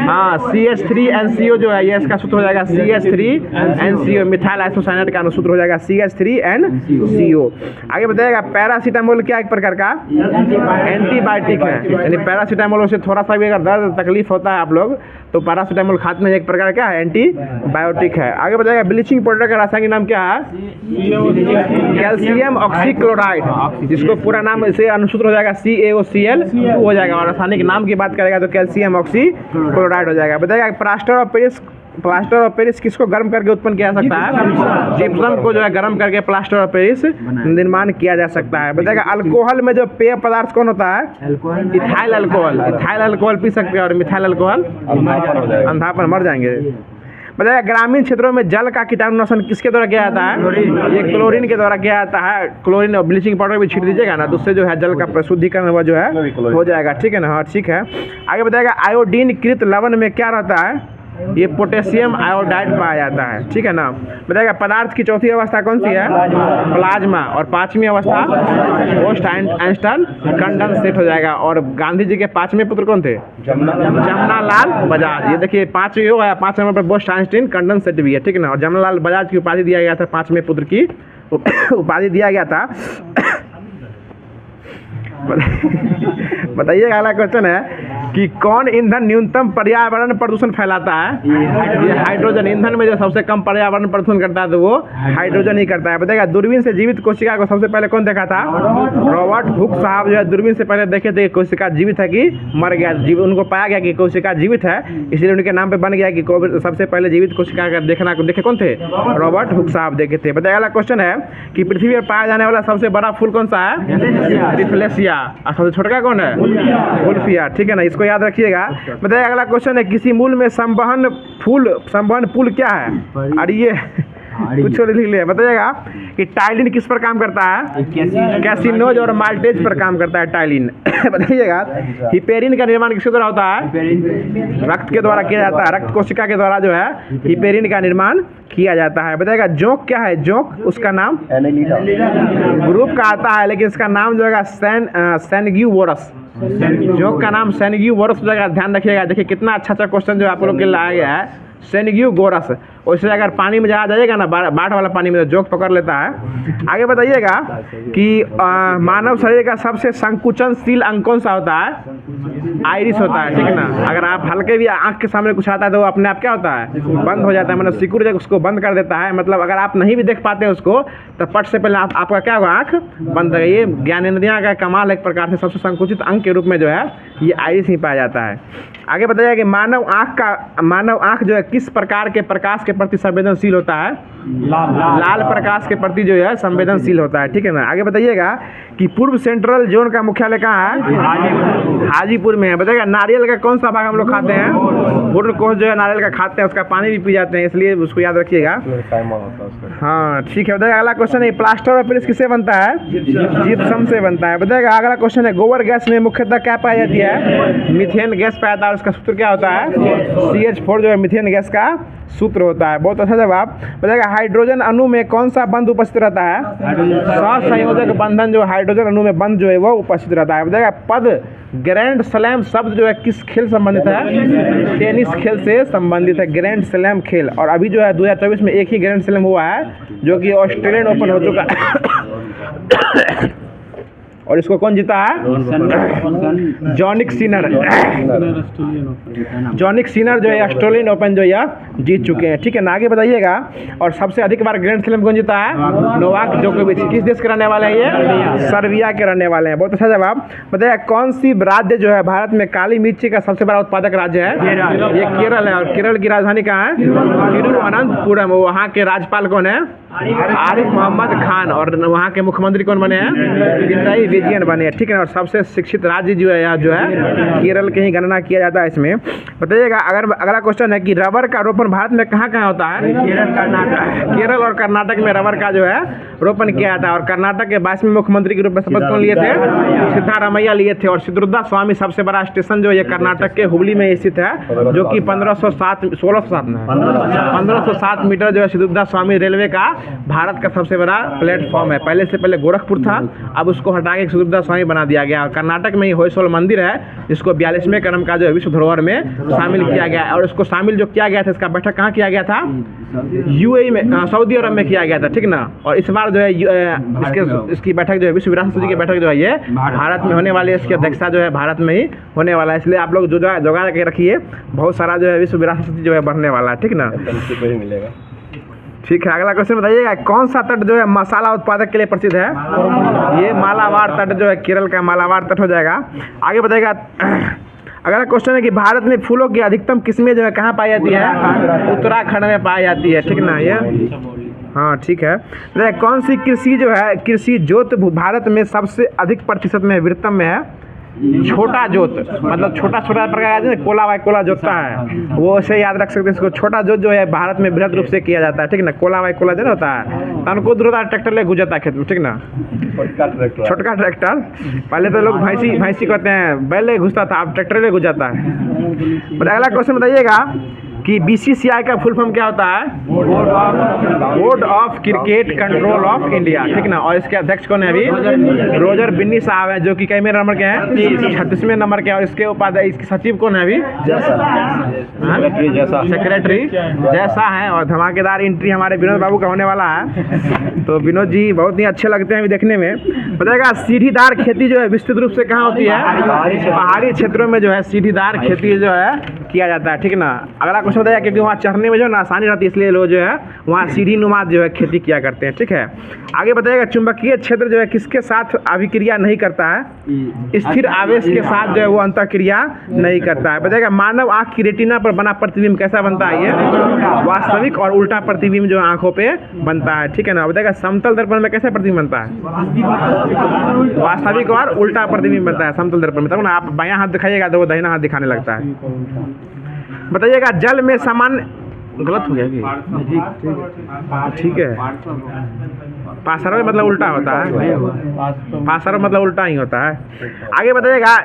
S2: हाँ, CH3NCO जो है ये इसका सूत्र हो जाएगा CH3NCO। मिथाइल आइसोसाइनेट का सूत्र हो जाएगा CH3NCO। आगे बताइएगा पैरासीटामोल क्या एक प्रकार का एंटीबायोटिक है? यानी पैरासीटामोल से थोड़ा सा भी अगर दर्द तकलीफ होता है आप लोग तो पैरासीटामोल खाते हैं, एक प्रकार का एंटीबायोटिक है। आगे बताइएगा ब्लीचिंग पाउडर का रासायनिक नाम क्या है? कैल्शियम ऑक्सीक्लोराइड, जिसको पूरा नाम से अनुसूत्र हो जाएगा CaOCl हो जाएगा। और रासायनिक नाम की बात करेगा तो कैल्शियम ऑक्सीक्लोराइड हो जाएगा। बताइएगा प्लास्टर ऑफ पेरिस किसको गर्म करके उत्पन्न किया जा सकता है? जिप्सम को जो है गर्म करके प्लास्टर ऑफ पेरिस निर्माण किया जा सकता है। बताइएगा अल्कोहल में जो पेय पदार्थ कौन होता है? इथाइल अल्कोहल पी सकते हैं। और मिथाइल अल्कोहल अंधापन, मर जाएंगे। बताइएगा ग्रामीण क्षेत्रों में जल का कीटाणुनाशन किसके द्वारा किया जाता है? ये क्लोरीन के द्वारा किया जाता है। क्लोरीन और ब्लीचिंग पाउडर भी छीट दीजिएगा ना, तो उससे जो है जल का प्रशुद्धिकरण हुआ जो है हो जाएगा, ठीक है ना। हाँ ठीक है। आगे बताइएगा आयोडीन कृत लवण में क्या रहता है? ये पोटेशियम आयोडाइड पाया जाता है, ठीक है ना। बताइएगा पदार्थ की चौथी अवस्था कौन सी है? प्लाज्मा। और पांचवी अवस्था पोस्ट आइंस्टाइन कंडेंसेट हो जाएगा। और गांधी जी के पांचवें पुत्र कौन थे? जमनालाल बजाज। ये देखिए पांचवी हो गया, 5 नंबर पर पोस्ट आइंस्टाइन कंडेंसेट भी है, ठीक है ना। और जमनालाल बजाज की उपाधि दिया गया था, पांचवें पुत्र की उपाधि दिया गया था। बताइएगा अगला क्वेश्चन है कि कौन ईंधन न्यूनतम पर्यावरण प्रदूषण फैलाता है? ये हाइड्रोजन। ईंधन में जो सबसे कम पर्यावरण प्रदूषण करता है तो वो हाइड्रोजन ही करता है। बताइएगा दूरबीन से जीवित कोशिका को सबसे पहले कौन देखा था? रॉबर्ट हुक साहब जो है दूरबीन से पहले देखे थे कि कोशिका जीवित है कि मर गया। उनको पाया गया कि कोशिका जीवित है, इसलिए उनके नाम पे बन गया कि सबसे पहले जीवित कोशिका का देखना देखे कौन थे? रॉबर्ट हुक साहब देखे थे। बताइएगा अगला क्वेश्चन है कि पृथ्वी पर पाया जाने वाला सबसे बड़ा फूल कौन सा है? रिफ्लेशिया। और सबसे छोटा कौन है? वुल्फिया, ठीक है ना, इसको याद रखिएगा। बताइए अगला क्वेश्चन है किसी मूल में संवहन पुल क्या है? और ये कुछ और लिख लिया। बताइएगा कि टाइलिन किस पर काम करता है? कैसिनोज और माल्टेज पर काम करता है टाइलिन। बताइएगा हिपेरिन का निर्माण किसके द्वारा होता है? रक्त के द्वारा किया जाता है। रक्त कोशिका के द्वारा जो है हिपेरिन का निर्माण किया जाता है। बताइएगा जोंक क्या है? जोंक उसका नाम ग्रुप का आता है, लेकिन इसका नाम जो है सैनग्यूवोरस। जोंक का नाम सैनग्यूवोरस हो जाएगा। ध्यान रखिएगा। देखिए कितना अच्छा क्वेश्चन जो आप लोग के लिए लाया गया है, सैनग्यूवोरस। वैसे अगर पानी में जहाँ जाइएगा ना, बाढ़ वाला पानी में, तो जोंक पकड़ लेता है। आगे बताइएगा कि मानव शरीर का सबसे संकुचनशील अंग कौन सा होता है? आइरिस होता है, ठीक है ना। अगर आप हल्के भी आंख के सामने कुछ आता है तो वो अपने आप क्या होता है? बंद हो जाता है, मतलब सिकुड़ जाकर उसको बंद कर देता है। मतलब अगर आप नहीं भी देख पाते हैं उसको, तो पट से पहले आपका क्या होगा? आंख बंद है। ये ज्ञानेंद्रियां का कमाल एक प्रकार से सबसे संकुचित अंग के रूप में जो है ये आइरिस ही पाया जाता है। आगे बताइएगा कि मानव आंख जो है किस प्रकार के प्रकाश के प्रति संवेदनशील होता है? लाल प्रकाश के प्रति जो है संवेदनशील होता है, ठीक है ना। आगे बताइएगा कि पूर्व सेंट्रल जोन का मुख्यालय कहाँ है? हाजीपुर में है। बताइएगा नारियल का कौन सा भाग हम लोग खाते हैं? पूर्ण कोष जो है नारियल का खाते हैं, उसका पानी भी पी जाते हैं, इसलिए उसको याद रखिएगा। हाँ ठीक है। बताइएगा अगला क्वेश्चन है प्लास्टर ऑफ पेरिस किससे बनता है? जिप्सम से बनता है। बताइएगा अगला क्वेश्चन है गोबर गैस में मुख्यतः क्या पाई जाती है? मीथेन गैस पाया जाता है। उसका सूत्र क्या होता है? CH4 जो है मीथेन गैस का सूत्र होता है। बहुत अच्छा जवाब। बताइएगा हाइड्रोजन अणु में कौन सा बंध उपस्थित रहता है? सहसंयोजक बंधन जो हाइड्रोजन अणु में बंध जो है वो उपस्थित रहता है। बताइएगा पद ग्रैंड स्लैम शब्द जो है किस खेल संबंधित है? टेनिस खेल से संबंधित है, ग्रैंड स्लैम खेल। और अभी जो है 2024 में एक ही ग्रैंड स्लैम हुआ है जो कि ऑस्ट्रेलियन ओपन हो चुका है। और इसको कौन जीता है? जॉनिक सिनर। जॉनिक सिनर जो है ऑस्ट्रेलियन ओपन जो यह जीत चुके हैं, ठीक है ना। आगे बताइएगा और सबसे अधिक बार ग्रैंड स्लैम कौन जीता है? नोवाक जोकोविच। किस देश के रहने वाले हैं ये? सर्बिया के रहने वाले हैं। बहुत अच्छा जवाब। बताइए कौन सी राज्य जो है भारत में काली मिर्ची का सबसे बड़ा उत्पादक राज्य है? ये केरल है। और केरल की राजधानी कहाँ है? तिरुवनंतपुरम। वहाँ के राज्यपाल कौन है? आरिफ मोहम्मद खान। और वहाँ के मुख्यमंत्री कौन बने हैं? पिनराई विजयन बने, ठीक है। और सबसे शिक्षित राज्य जो है यहाँ जो है केरल के ही गणना किया जाता है इसमें। बताइएगा अगर अगला क्वेश्चन है कि रबर का रोपण भारत में कहाँ कहाँ होता है? केरल और कर्नाटक में रबर का जो है रोपण किया जाता है। और कर्नाटक के 22वें मुख्यमंत्री के रूप में शपथ कौन लिए थे? सिद्धारमैया लिए थे। और सिद्धरुद्धा स्वामी सबसे बड़ा स्टेशन जो ये कर्नाटक के हुबली में स्थित है, जो कि 1507 मीटर जो है सिद्धरुद्धा स्वामी रेलवे का भारत का सबसे बड़ा प्लेटफॉर्म है। पहले गोरखपुर था, अब उसको हटा के सिद्धरुद्धा स्वामी बना दिया गया। और कर्नाटक में ही होयसोल मंदिर है, जिसको 42वें क्रम का जो है विश्व धरोहर में शामिल किया गया है। और उसको शामिल जो किया गया था, इसका बैठक कहाँ किया गया था? UAE में, सऊदी अरब में किया गया था, ठीक ना। और इस बार जो है इसकी बैठक जो है विश्व विरासत सूची की बैठक जो है ये भारत में होने वाली है। इसकी अध्यक्षता जो है भारत में ही होने वाला है, इसलिए आप लोग जोगा के रखिए। बहुत सारा जो है विश्व विरासत सूची जो है बढ़ने वाला है, ठीक ना।
S1: मिलेगा।
S2: ठीक है। अगला क्वेश्चन बताइएगा कौन सा तट जो है मसाला उत्पादक के लिए प्रसिद्ध है? ये मालाबार तट जो है केरल का मालाबार तट हो जाएगा। आगे बताइएगा अगला क्वेश्चन है कि भारत में फूलों की अधिकतम किस्में जो है कहाँ पाई जाती है? उत्तराखंड में पाई जाती है, ठीक ना। ये हाँ ठीक है। बताइए कौन सी कृषि जो है कृषि जोत भारत में सबसे अधिक प्रतिशत में वृत्तम में है? छोटा जोत, मतलब छोटा प्रकार का कोला वाई कोला जोतता है, वो से याद रख सकते हैं इसको। छोटा जोत जो है भारत में बृहद रूप से किया जाता है, ठीक ना। कोला वाई कोला जो होता है तनको दूर ट्रैक्टर ले गुजरता है खेत में, ठीक ना। छोटका ट्रैक्टर। पहले तो लोग भैंसी कहते हैं, बैल ले घुसता था, अब ट्रैक्टर ले गुजरता है। अगला क्वेश्चन बताइएगा कि BCCI का फुल फॉर्म क्या होता है? Board of cricket control of India, ठीक ना। और इसके अध्यक्ष कौन है? अभी रोजर बिन्नी साहब है, जो कि कई नंबर के हैं? 36वें नंबर के। और इसके उपाध्याय इसके सचिव कौन है? अभी सेक्रेटरी जैसा है। और धमाकेदार एंट्री हमारे विनोद बाबू का होने वाला है, तो विनोद जी बहुत ही अच्छे लगते हैं अभी देखने में। बताइएगा सीढ़ीदार खेती जो है विस्तृत रूप से कहाँ होती है? पहाड़ी क्षेत्रों में जो है सीढ़ीदार खेती जो है किया जाता है, ठीक ना। अगला क्वेश्चन बताइए, क्योंकि वहाँ चढ़ने में जो है आसानी रहती है, इसलिए लोग जो है वहाँ सीढ़ी नुमा जो है खेती किया करते हैं, ठीक है। आगे बताइएगा चुंबकीय क्षेत्र जो है किसके साथ अभिक्रिया नहीं करता है? स्थिर आवेश के साथ जो है वो अंतःक्रिया नहीं करता है। बताइएगा मानव आँख की रेटिना पर बना प्रतिबिंब कैसा बनता है? ये वास्तविक और उल्टा प्रतिबिंब जो आंखों पे बनता है, ठीक है ना। बताइएगा समतल दर्पण में कैसा प्रतिबिंब बनता है? वास्तविक और उल्टा प्रतिबिंब बनता है समतल दर्पण में। तब ना आप बायां हाथ दिखाइएगा तो वो दाहिना हाथ दिखाने लगता है। बताइएगा जल में सामान्य गलत हो गया कि ठीक है। पासर में मतलब उल्टा होता है, पासर मतलब उल्टा ही होता है। आगे बताइएगा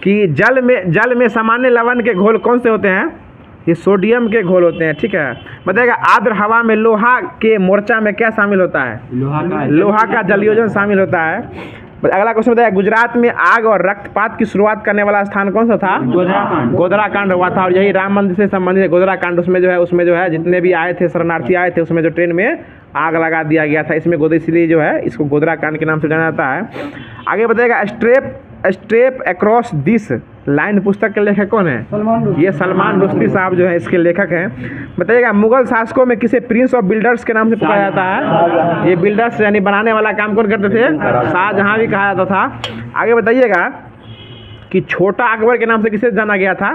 S2: कि जल में सामान्य लवण के घोल कौन से होते हैं? ये सोडियम के घोल होते हैं, ठीक है। बताइएगा आर्द्र हवा में लोहा के मोर्चा में क्या शामिल होता है? लोहा का जलयोजन शामिल होता है। अगला क्वेश्चन बताइए गुजरात में आग और रक्तपात की शुरुआत करने वाला स्थान कौन सा था? गोधरा कांड हुआ था, और यही राम मंदिर से संबंधित है गोधरा कांड। उसमें जो है जितने भी आए थे शरणार्थी आए थे, उसमें जो ट्रेन में आग लगा दिया गया था, इसमें इसलिए जो है इसको गोधरा कांड के नाम से जाना जाता है। आगे बताइएगा स्ट्रेप अक्रॉस दिस लाइन पुस्तक के लेखक कौन है? ये सलमान रुश्दी साहब जो है इसके लेखक हैं। बताइएगा मुगल शासकों में किसे प्रिंस ऑफ बिल्डर्स के नाम से पुकारा जाता है? ये बिल्डर्स यानी बनाने वाला काम कौन करते थे? शाहजहां भी कहा जाता था। आगे बताइएगा कि छोटा अकबर के नाम से किसे जाना गया था?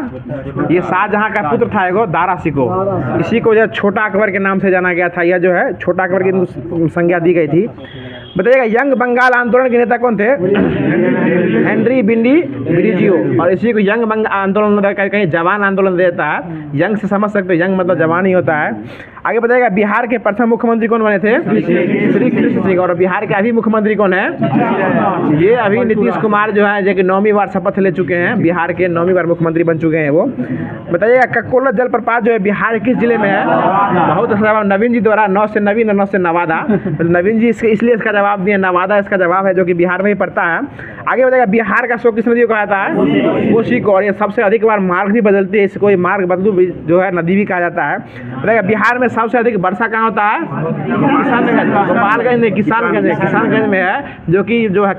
S2: ये शाहजहां का पुत्र था एगो दारा शिकोह, इसी को जो छोटा अकबर के नाम से जाना गया था। यह जो है छोटा अकबर की संज्ञा दी गई थी। बताइएगा यंग बंगाल आंदोलन के नेता कौन थे? हेनरी बिंडी ब्रिजियो, और इसी को यंग बंगाल आंदोलन कहीं जवान आंदोलन देता है। यंग से समझ सकते हो, यंग मतलब जवान ही होता है। आगे बताइएगा बिहार के प्रथम मुख्यमंत्री कौन बने थे? श्री कृष्ण सिंह। और बिहार के अभी मुख्यमंत्री कौन है? ये अभी नीतीश कुमार जो है, जो कि 9वीं बार शपथ ले चुके हैं, बिहार के 9वीं बार मुख्यमंत्री बन चुके हैं वो। बताइएगा ककोला जलप्रपात जो है बिहार किस जिले में है? बहुत अच्छा नवीन जी द्वारा, 9 से नवीन और 9 से नवादा। नवीन जी इसलिए इसका जवाब दिए, नवादा इसका जवाब है, जो कि बिहार में ही पड़ता है। आगे बताइएगा बिहार का शो किस नदी को कहा जाता है? कोसी को। और ये सबसे अधिक बार मार्ग भी बदलती है, इसको मार्ग बदलू जो है नदी भी कहा जाता है। बताइएगा बिहार में सबसे अधिक वर्षा कहाँ होता है? किसानगंज, गोपालगंज में, किसानगंज में है, जो कि जो है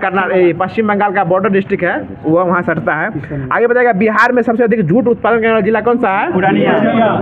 S2: पश्चिम बंगाल का बॉर्डर डिस्ट्रिक्ट है, वो वहाँ सटता है। आगे बताइएगा बिहार में सबसे अधिक जूट उत्पादन करने वाला जिला कौन सा है?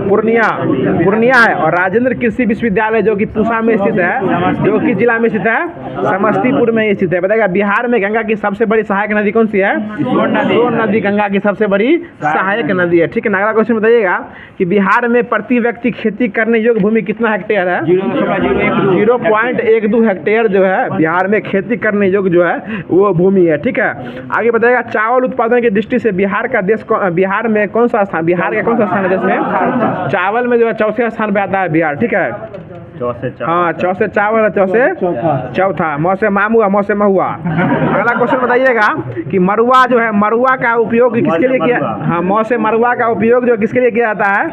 S2: पूर्णिया है। और राजेंद्र कृषि विश्वविद्यालय जो कि पूसा में स्थित है, जो कि जिला में स्थित है? समस्तीपुर में स्थित है। बताइएगा बिहार में गंगा की सबसे बड़ी सहायक नदी कौन सी है? सोन नदी गंगा की सबसे बड़ी सहायक नदी है, ठीक है। अगला क्वेश्चन बताइएगा कि बिहार में प्रति व्यक्ति खेती करने योग्य भूमि कितना हेक्टेयर है? 0.12 हेक्टेयर जो है बिहार में खेती करने योग्य जो है वो भूमि है, ठीक है। आगे बताइएगा चावल उत्पादन की दृष्टि से बिहार में कौन सा स्थान, बिहार का कौन सा स्थान है देश में? चावल में जो है 4थे स्थान पे आता है बिहार, ठीक है। हाँ, 4 से चावल, 4 से चौथा, मौ से मामुआ, मौ से महुआ। अगला क्वेश्चन बताइएगा कि मरुआ जो है, मरुआ का उपयोग किसके लिए किया? हाँ, मौ से मरुआ का उपयोग जो किसके लिए किया जाता है?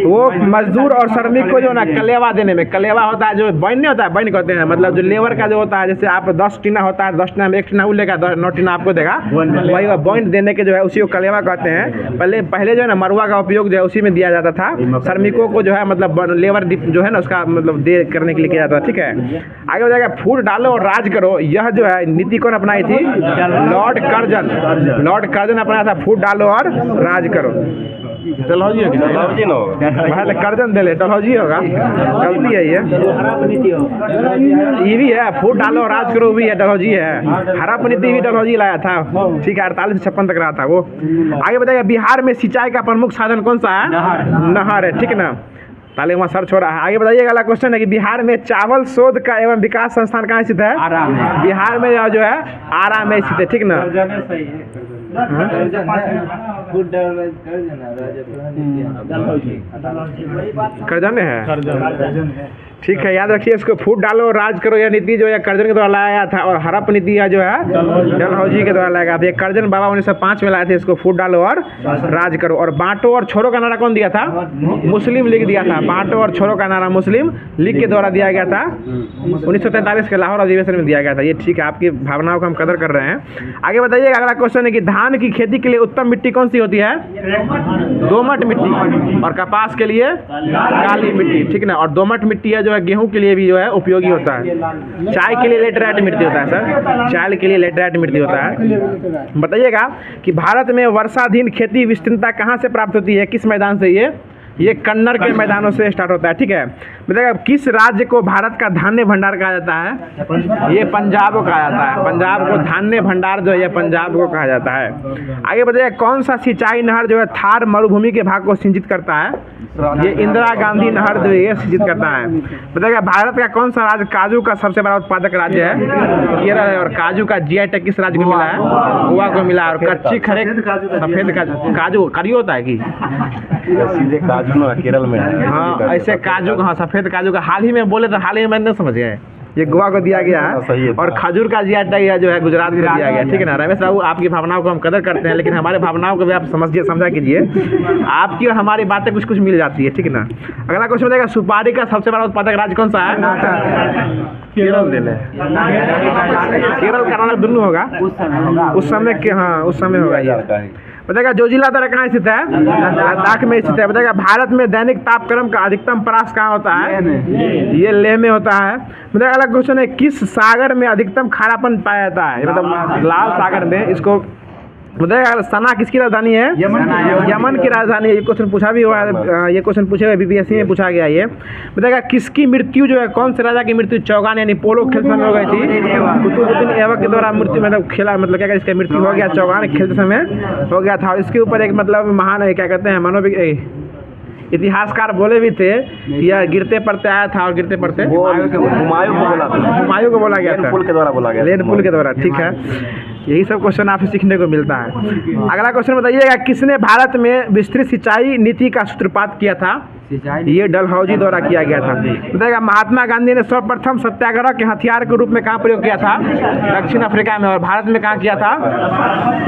S2: वो मजदूर और श्रमिक को जो ना कलेवा देने में, कलेवा होता है जो बैन नहीं होता है, बैन कहते हैं, मतलब जो लेबर का जो होता है, जैसे आप 10 टीना होता है, 10 टीना में 1 टीना वो लेगा, 9 टीना आपको देगा, वही बैन देने के जो है उसी को कलेवा कहते हैं। पहले जो है ना मरुआ का उपयोग जो है उसी में दिया जाता था, श्रमिकों को जो है मतलब लेबर जो है ना उसका मतलब दे करने के लिए किया जाता है, ठीक है। आगे बताइएगा फूट डालो और राज करो, यह जो है नीति कौन अपनाई थी? लॉर्ड कर्जन अपनाया था, फूट डालो और राज करो। डलहौजी कर्जन दे ले, डलहौजी होगा, गलती है ये भी है, फूट डालो और राज करो भी है, डलहौजी है। हड़प्पा नीति भी डलहौजी लाया था, ठीक है, 48 से 56 तक रहा था वो। आगे बताइएगा बिहार में सिंचाई का प्रमुख साधन कौन सा है? नहर है, ठीक है ना, पहले वहाँ सर्च हो रहा है। आगे बताइएगा अगला क्वेश्चन है कि बिहार में चावल शोध का एवं विकास संस्थान कहाँ स्थित है? बिहार में जो है आरा में स्थित है, ठीक ना। कर्जन है, ठीक है, याद रखिए इसको। फूट डालो राज करो यह नीति जो है कर्जन के द्वारा लाया था, और हड़प्पा नीति जो है डलहौजी के द्वारा लाया गया था। कर्जन बाबा 1905 में लाए थे इसको, फूट डालो और राज करो। और बांटो और छोड़ो का नारा कौन दिया था? मुस्लिम लीग दिया था। बांटो और छोड़ो का नारा मुस्लिम लीग के द्वारा दिया गया था, 1943 के लाहौर अधिवेशन में दिया गया था। ये ठीक है, आपकी भावनाओं का हम कदर कर रहे हैं। आगे बताइएगा अगला क्वेश्चन है कि धान की खेती के लिए उत्तम मिट्टी कौन सी होती है? दोमट मिट्टी। और कपास के लिए काली मिट्टी, ठीक ना। और दोमट मिट्टी है जो है गेहूं के लिए भी जो है उपयोगी होता है। चाय के लिए लेटराइट मिट्टी होता है सर, चाय के लिए लेटराइट मिट्टी होता है। बताइएगा कि भारत में वर्षाधीन खेती विस्तीर्णता कहाँ से प्राप्त होती है, किस मैदान से? ये कन्नड़ के मैदानों से स्टार्ट होता है, ठीक है। बताइएगा किस राज्य को भारत का धान्य भंडार कहा जाता है? ये पंजाब को कहा जाता है। पंजाब को धान्य भंडार जो है पंजाब को कहा जाता है। आगे बताइएगा कौन सा सिंचाई नहर जो है थार मरुभूमि के भाग को सिंचित करता है? ये इंदिरा गांधी नहर जो ये सूचित करता है। बताइएगा भारत का कौन सा राज्य काजू का सबसे बड़ा उत्पादक राज्य है? केरल है। और काजू का जीआई टैग किस राज्य को मिला है? गोवा को मिला है। और कच्ची खरे सफेद काजू करियो होता है कि
S1: सीधे काजू ना केरल में है।
S2: हाँ, ऐसे काजू का, हाँ सफेद काजू का हाल ही में बोले तो हाल ही में मैंने समझ गया है, ये गोवा को दिया गया है। और खजूर का जीआई टैग जो है गुजरात को दिया गया, ठीक है ना। रमेश बाबू, आपकी भावनाओं को हम कदर करते हैं, लेकिन हमारे भावनाओं को भी आप समझा कीजिए। आपकी और हमारी बातें कुछ कुछ मिल जाती है, ठीक है ना। अगला क्वेश्चन बताएगा सुपारी का सबसे बड़ा उत्पादक राज्य कौन सा है? केरल ले ले। केरल कर्नाटक दोनों होगा उस समय के, हाँ उस समय होगा ये। बताएगा जोजिला दर्रा कहाँ स्थित है? लद्दाख में स्थित है। बताएगा भारत में दैनिक तापक्रम का अधिकतम परास कहाँ होता है? ये लेह में होता है। बताएगा अगला क्वेश्चन है किस सागर में अधिकतम खारापन पाया जाता है? मतलब लाल सागर में। इसको बताएगा सना किसकी राजधानी है? यमन की राजधानी है। ये क्वेश्चन पूछा भी हुआ है, ये क्वेश्चन पूछे हुए बीपीएससी में पूछा गया ये। बताएगा किसकी मृत्यु जो है, कौन से राजा की मृत्यु चौगान यानी पोलो खेलते समय हो गई थी? कुतुबुद्दीन ऐबक के द्वारा मृत्यु, मतलब खेला, मतलब क्या इसका मृत्यु हो गया, चौगान खेलते समय हो गया था। और इसके ऊपर एक मतलब महान क्या कहते हैं इतिहासकार बोले भी थे कि यह गिरते पड़ते आया था और गिरते पड़ते हुमायूं को बोला गया था,
S1: पुल के द्वारा बोला गया,
S2: लेन पुल के द्वारा, ठीक है। यही सब क्वेश्चन आपसे सीखने को मिलता है। अगला क्वेश्चन बताइएगा किसने भारत में विस्तृत सिंचाई नीति का सूत्रपात किया था? ये डलहौजी द्वारा किया गया था। बताइएगा महात्मा गांधी ने सर्वप्रथम सत्याग्रह के हथियार के रूप में कहाँ प्रयोग किया था? दक्षिण अफ्रीका में। और भारत में कहाँ किया था?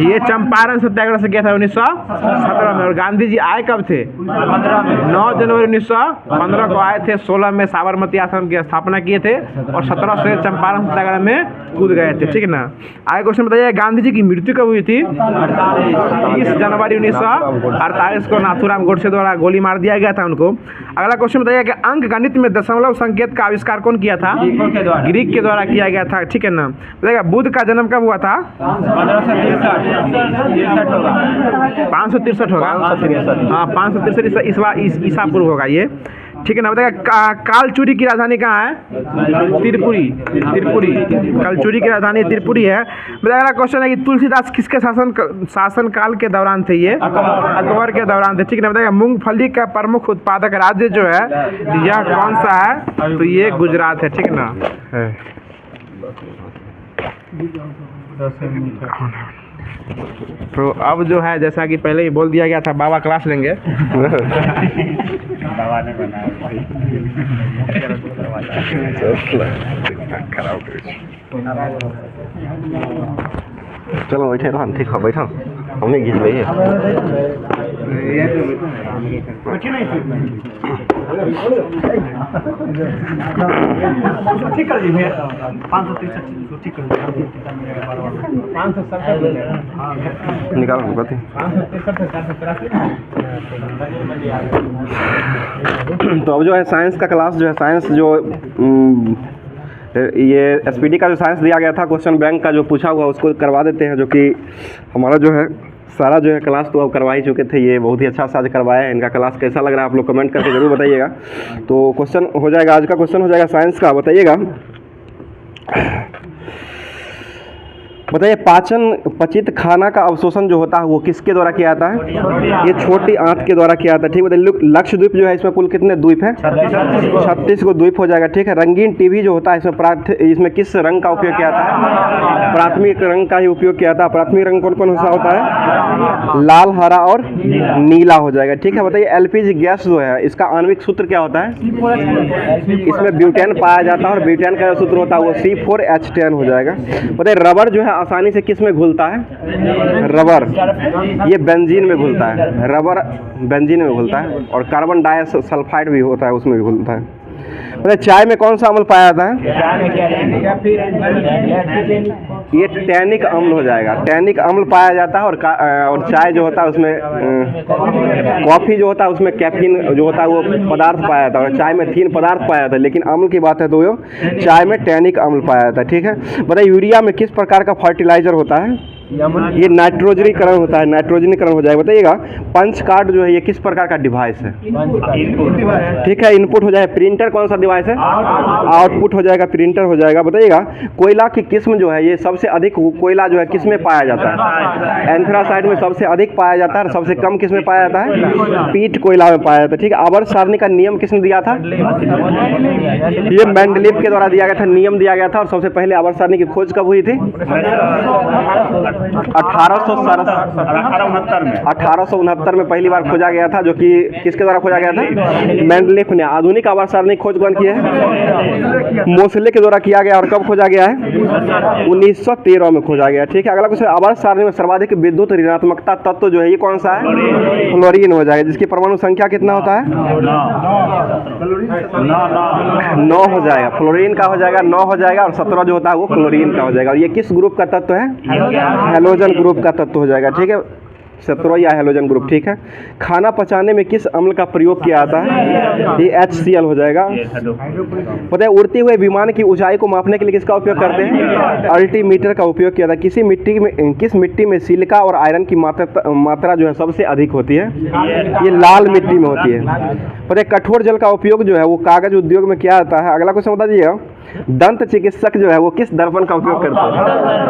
S2: ये चंपारण सत्याग्रह से किया था 1917 में। और गांधी जी आए कब थे? 9 जनवरी 1915 को आए थे। 16 में साबरमती आश्रम की स्थापना किए थे और 17 से चंपारण सत्याग्रह में कूद गए थे, ठीक है ना। आगे क्वेश्चन बताइए गांधी जी की मृत्यु कब हुई थी? 30 जनवरी 1948 को नाथूराम गोडसे द्वारा गोली मार दिया गया था उनको। अगला क्वेश्चन बताइए कि अंक गणित में दशमलव संकेत का आविष्कार कौन किया था? ग्रीक के द्वारा किया गया था, ठीक है ना। बताइएगा बुद्ध का जन्म कब हुआ था? 563 होगा, हाँ 563 ईसा पूर्व होगा ये, ठीक है ना। बताइएगा कालचुरी की राजधानी कहाँ है? त्रिपुरी। कालचुरी की राजधानी त्रिपुरी है। बताइएगा अगला क्वेश्चन है कि तुलसीदास किसके शासन काल के दौरान थे? ये अकबर के दौरान थे, ठीक है ना। बताइएगा मूंगफली का प्रमुख उत्पादक राज्य जो है यह कौन सा है? तो ये गुजरात है, ठीक है ना। तो अब जो है जैसा कि पहले ही बोल दिया गया था, बाबा क्लास लेंगे।
S1: चलो बैठे रहन, ठीक है बैठो, हमने घिस ली है। ठीक कर दीजिए 563 ठीक कर दीजिए 567 निकालो बताते 563। तो अब जो है साइंस का क्लास जो है, साइंस जो ये एसपीडी का जो साइंस दिया गया था क्वेश्चन बैंक का जो पूछा हुआ उसको करवा देते हैं, जो कि हमारा जो है सारा जो है क्लास तो अब करवा ही चुके थे। ये बहुत ही अच्छा सा आज करवाया है। इनका क्लास कैसा लग रहा है आप लोग कमेंट करके ज़रूर बताइएगा। तो क्वेश्चन हो जाएगा, आज का क्वेश्चन हो जाएगा साइंस का। बताइएगा पाचन पचित खाना का अवशोषण जो होता है वो किसके द्वारा किया जाता है? ये छोटी आंत के द्वारा किया जाता है, ठीक है। बताइए लक्षद्वीप जो है इसमें कुल कितने द्वीप है? 36 को द्वीप हो जाएगा, ठीक है। रंगीन टीवी जो होता है इसमें किस रंग का उपयोग किया जाता है? प्राथमिक रंग का ही उपयोग किया जाता है। प्राथमिक रंग कौन कौन सा होता है? लाल, हरा और नीला हो जाएगा, ठीक है। बताइए एलपीजी गैस जो है इसका आणविक सूत्र क्या होता है? इसमें ब्यूटेन पाया जाता है और ब्यूटेन का जो सूत्र होता है वो C4H10 हो जाएगा। बताइए रबर जो है आसानी से किस में घुलता है? रबर ये बेंजीन में घुलता है, रबर बेंजीन में घुलता है। और कार्बन डाइसल्फाइड भी होता है उसमें भी घुलता है। मतलब चाय में कौन सा अम्ल पाया जाता है? ये टैनिक अम्ल हो जाएगा, टैनिक अम्ल पाया जाता है। और चाय जो होता है उसमें कॉफ़ी जो होता है उसमें कैफीन जो होता है वो पदार्थ पाया जाता है। और चाय में 3 पदार्थ पाया जाता है, लेकिन अम्ल की बात है तो चाय में टैनिक अम्ल पाया जाता है, ठीक है। बताइए यूरिया में किस प्रकार का फर्टिलाइजर होता है? ये नाइट्रोजनीकरण होता है, नाइट्रोजनीकरण हो जाएगा। बताइएगा पंच कार्ड जो है ये किस प्रकार का डिवाइस है? ठीक है, इनपुट हो जाएगा। प्रिंटर कौन सा डिवाइस है? आउटपुट हो जाएगा, प्रिंटर हो जाएगा। बताइएगा कोयला की किस्म जो है ये सबसे अधिक कोयला जो है किस में पाया जाता है? एंथ्रासाइट में सबसे अधिक पाया जाता है और सबसे कम किस में पाया जाता है? पीट कोयला में पाया जाता है। ठीक है, आवर्त सारणी का नियम किसने दिया था? ये मेंडलीव के द्वारा दिया गया था, नियम दिया गया था। और सबसे पहले आवर्त सारणी की खोज कब हुई थी? 1869 में पहली बार खोजा गया था, जो कि किसके द्वारा खोजा गया था? मेंडलीव ने। आधुनिक आवर्त सारणी खोज कौन किया है? मोसले के द्वारा किया गया। और कब खोजा गया है? 1913 में खोजा गया। ठीक है, अगला क्वेश्चन, आवर्त सारणी में सर्वाधिक विद्युत ऋणात्मकता तत्व जो है ये कौन सा है? फ्लोरीन हो जाएगा, जिसकी परमाणु संख्या कितना होता है? 9 हो जाएगा। फ्लोरीन का हो जाएगा 9 हो जाएगा, और 17 जो होता है वो क्लोरीन का हो जाएगा। और ये किस ग्रुप का तत्व है? हैलोजन ग्रुप का तत्व हो जाएगा। ठीक है, 17 या हैलोजन ग्रुप। ठीक है, खाना पचाने में किस अम्ल का प्रयोग किया जाता है? ये HCl हो जाएगा। पता है उड़ते हुए विमान की ऊंचाई को मापने के लिए किसका उपयोग करते हैं? अल्टीमीटर का उपयोग किया जाता है। किस मिट्टी में सिलिका और आयरन की मात्रा जो है सबसे अधिक होती है? ये लाल मिट्टी में होती है। पता है कठोर जल का उपयोग जो है वो कागज उद्योग में किया जाता है। अगला क्वेश्चन बता दीजिएगा, दंत चिकित्सक जो है वो किस दर्पण का उपयोग करते हैं?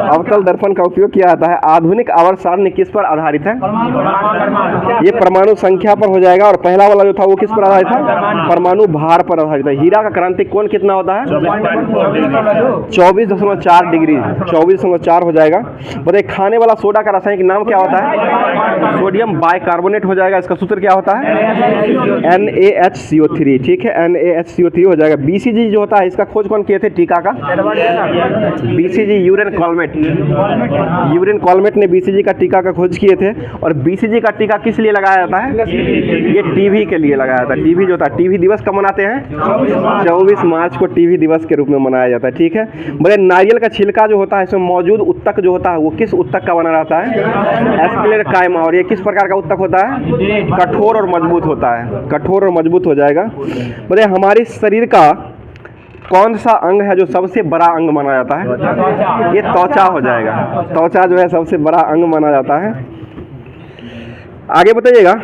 S1: अवतल दर्पण का उपयोग किया जाता है। आधुनिक आवर्त सारणी किस पर आधारित है? ये परमाणु संख्या पर हो जाएगा। और पहला वाला जो था वो किस पर आधारित था? परमाणु भार पर आधारित है। हीरा का क्रांतिक कोण कितना होता है? 24.4 डिग्री, 24.4 हो जाएगा। बताइए खाने वाला सोडा का रासायनिक नाम क्या होता है? सोडियम बाइकार्बोनेट हो जाएगा। इसका सूत्र क्या होता है? NaHCO3। ठीक है, NaHCO3 हो जाएगा। BCG जो होता है इसका खोज कौन किए थे? टीका का BCG यूरेन कॉलमेट। यूरेन कॉलमेट ने BCG का टीका का खोज किए थे। और BCG का टीका किस लिए लगाया जाता है? ये टीबी के लिए लगाया जाता है। टीबी जो होता है, टीबी दिवस कब मनाते हैं? 24 मार्च को टीबी दिवस के रूप में मनाया जाता है। ठीक है, बोले नारियल का छिलका जो होता है इसमें मौजूद उत्तक जो होता है वो किस उत्तक का बना रहता है? एस्क्लेरकाइमा। और ये किस प्रकार का उत्तक होता है? कठोर और मजबूत होता है। कठोर और मजबूत हो जाएगा। बोले हमारे शरीर का कौन सा अंग है जो सबसे बड़ा अंग माना जाता है? ये त्वचा हो जाएगा। त्वचा जो है सबसे बड़ा अंग माना जाता है। आगे बताइएगा,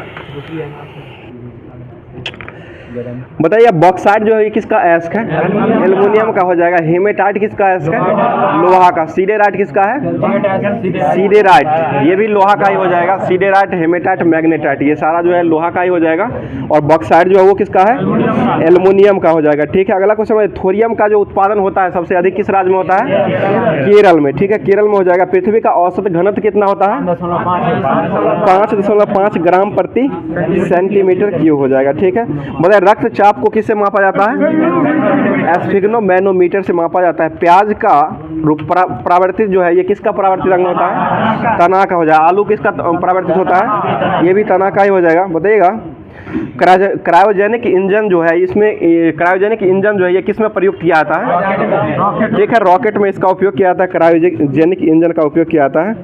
S1: बताइए बॉक्साइट जो है किसका अयस्क है? एल्युमिनियम का हो जाएगा। हेमेटाइट किसका अयस्क है? लोहा का। सीडेराइट किसका है? सीडेराइट, ये भी लोहा का ही हो जाएगा। सीडेराइट, हेमेटाइट, मैग्नेटाइट ये सारा जो है लोहा का ही हो जाएगा। और बॉक्साइट जो है वो किसका है? एल्युमिनियम का हो जाएगा। ठीक है, अगला क्वेश्चन है थोरियम का जो उत्पादन होता है सबसे अधिक किस राज्य में होता है? केरल में। ठीक है, केरल में हो जाएगा। पृथ्वी का औसत घनत्व कितना होता है? 5.5 ग्राम प्रति सेंटीमीटर क्यूब हो जाएगा। ठीक है, बताइए रक्तचाप को किससे मापा जाता है? एस्फिग्नोमैनोमीटर से मापा जाता है। प्याज का परावर्तित जो है ये किसका परावर्तित अंग होता है? तना का हो जाएगा। आलू किसका परावर्तित होता है? ये भी तना का ही हो जाएगा। बताइएगा क्रायोजेनिक इंजन जो है इसमें क्रायोजेनिक इंजन जो है ये किस में प्रयोग किया जाता है? ठीक है, रॉकेट में इसका उपयोग किया जाता है। क्रायोजेनिक इंजन का उपयोग किया जाता है।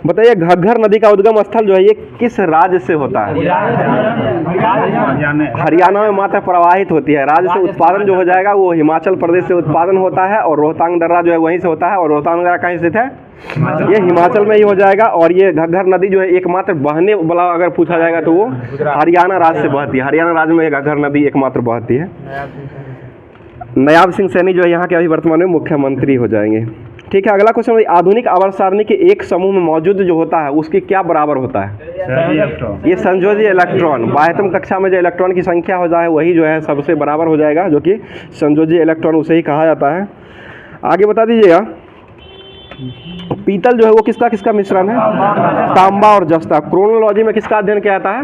S1: बताइए घग्घर नदी का उद्गम स्थल जो है ये किस राज्य से होता है? हरियाणा में मात्र प्रवाहित होती है। राज्य से उत्पादन जो हो जाएगा वो हिमाचल प्रदेश से उत्पादन होता है। और रोहतांग दर्रा जो है वहीं से होता है। और रोहतांग दर्रा कहीं स्थित है? ये हिमाचल में ही हो जाएगा। और ये घग्घर नदी जो है एकमात्र बहने वाला अगर पूछा जाएगा तो वो हरियाणा राज्य से बहती है। हरियाणा राज्य में घग्घर नदी एकमात्र बहती है। नायाब सिंह सैनी जो है यहाँ के अभी वर्तमान में मुख्यमंत्री हो जाएंगे। ठीक है, अगला क्वेश्चन, आधुनिक आवर्त सारणी के एक समूह में मौजूद जो होता है उसके क्या बराबर होता है? ये संयोजी इलेक्ट्रॉन। बाह्यतम कक्षा में जो इलेक्ट्रॉन की संख्या हो जाए वही जो है सबसे बराबर हो जाएगा, जो कि संयोजी इलेक्ट्रॉन उसे ही कहा जाता है। आगे बता दीजिएगा पीतल जो है वो किसका किसका मिश्रण है? तांबा और जस्ता। क्रोनोलॉजी में किसका अध्ययन किया जाता है?